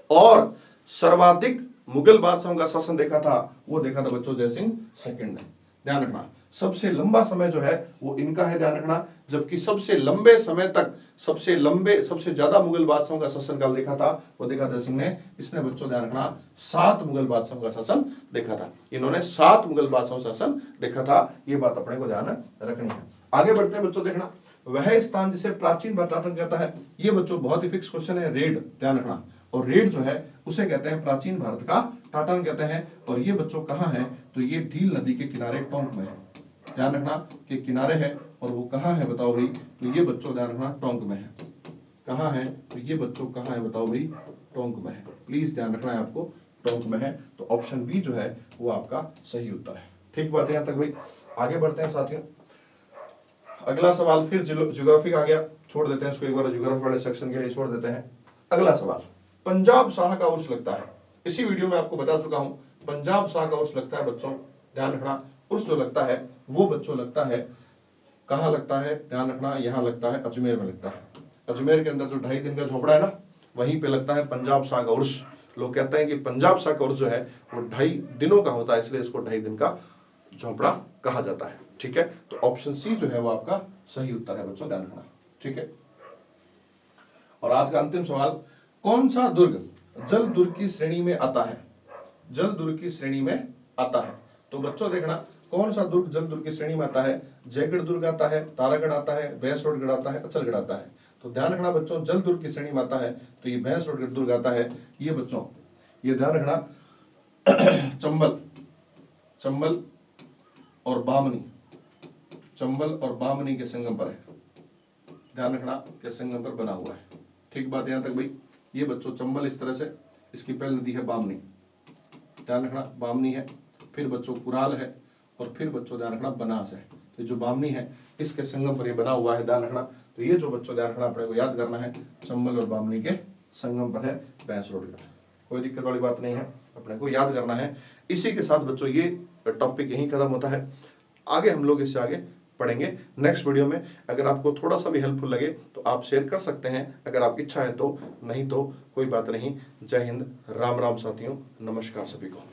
और सर्वाधिक मुगल बादशाहों का शासन देखा था वो देखा था बच्चों जयसिंह सेकंड ने। ध्यान रखना सबसे लंबा समय जो है वो इनका है, ध्यान रखना। जबकि सबसे लंबे समय तक सबसे ज्यादा मुगल बादशाहों का शासनकाल देखा था वो देखा जयसिंह ने। इसने बच्चों ध्यान रखना 7 मुगल बादशाहों का शासन देखा था। इन्होंने 7 मुगल बादशाहों का शासन देखा था, ये बात अपने को ध्यान रखनी है। आगे बढ़ते हैं बच्चों, देखना वह स्थान जिसे प्राचीन भारत टाटन कहता है। ये बच्चों बहुत ही फिक्स क्वेश्चन है, रेड, ध्यान रखना। और रेड जो है उसे कहते हैं प्राचीन भारत का टाटन कहते हैं। और ये बच्चों कहाँ है? तो ये ढील नदी के किनारे टोंक में है, ध्यान रखना कि किनारे है। और वो कहाँ है बताओ भाई? तो ये बच्चों ध्यान रखना टोंक में है। कहाँ है? तो ये बच्चों कहाँ है बताओ भाई? टोंक में है। प्लीज ध्यान रखना है आपको, टोंक में है। तो ऑप्शन बी जो है वो आपका सही उत्तर है। ठीक बात है यहाँ तक भाई? आगे बढ़ते हैं साथियों। अगला सवाल फिर ज्योग्राफी का आ गया, छोड़ देते हैं इसको एक बार, ज्योग्राफी वाले सेक्शन के लिए छोड़ देते हैं। अगला सवाल, पंजाब शाह का उर्स लगता है। इसी वीडियो में आपको बता चुका हूं पंजाब शाह का उर्स लगता है बच्चों, ध्यान रखना। उर्स जो लगता है वो बच्चों लगता है कहाँ लगता है? ध्यान रखना यहाँ लगता है, अजमेर में लगता है। अजमेर के अंदर जो 2.5 दिन का झोपड़ा है ना वहीं पे लगता है पंजाब शाह का उर्स। लोग कहते हैं कि पंजाब शाह का उर्स जो है वो 2.5 दिनों का होता है, इसलिए इसको 2.5 दिन का झोपड़ा कहा जाता है। ठीक है, तो ऑप्शन सी जो है वो आपका सही उत्तर है बच्चों, ध्यान रखना। ठीक है, और आज का अंतिम सवाल, कौन सा दुर्ग जल दुर्ग की श्रेणी में आता है? जल दुर्ग की श्रेणी में आता है। तो बच्चों देखना कौन सा दुर्ग जल दुर्ग की श्रेणी में आता है? जयगढ़ दुर्ग आता है, तारागढ़ आता है, भैंसरोडगढ़ आता है, अचलगढ़ आता है। तो ध्यान रखना बच्चों जल दुर्ग की श्रेणी में आता है तो ये भैंसरोडगढ़ दुर्ग आता है। ये बच्चों ये ध्यान रखना चंबल और बामनी, चंबल और बामनी के संगम पर है, ध्यान रखना के संगम पर बना हुआ है। ठीक बात है यहाँ तक भाई? ये बच्चों चंबल इस तरह से, इसकी पहली नदी है बामनी, ध्यान रखना बामनी है। फिर बच्चों कुराल है और फिर बच्चों ध्यान रखना बनास है। तो जो बामनी है इसके संगम पर ये बना हुआ है, ध्यान रखना। तो ये जो बच्चों ध्यान रखना अपने को याद करना है, चंबल और बामनी के संगम पर है भैंसरोडगढ़। कोई दिक्कत वाली बात नहीं है, अपने को याद करना है। इसी के साथ बच्चों ये टॉपिक यहीं खत्म होता है। आगे हम लोग इससे आगे पढ़ेंगे नेक्स्ट वीडियो में। अगर आपको थोड़ा सा भी हेल्पफुल लगे तो आप शेयर कर सकते हैं, अगर आप इच्छा है तो, नहीं तो कोई बात नहीं। जय हिंद, राम राम साथियों, नमस्कार सभी को।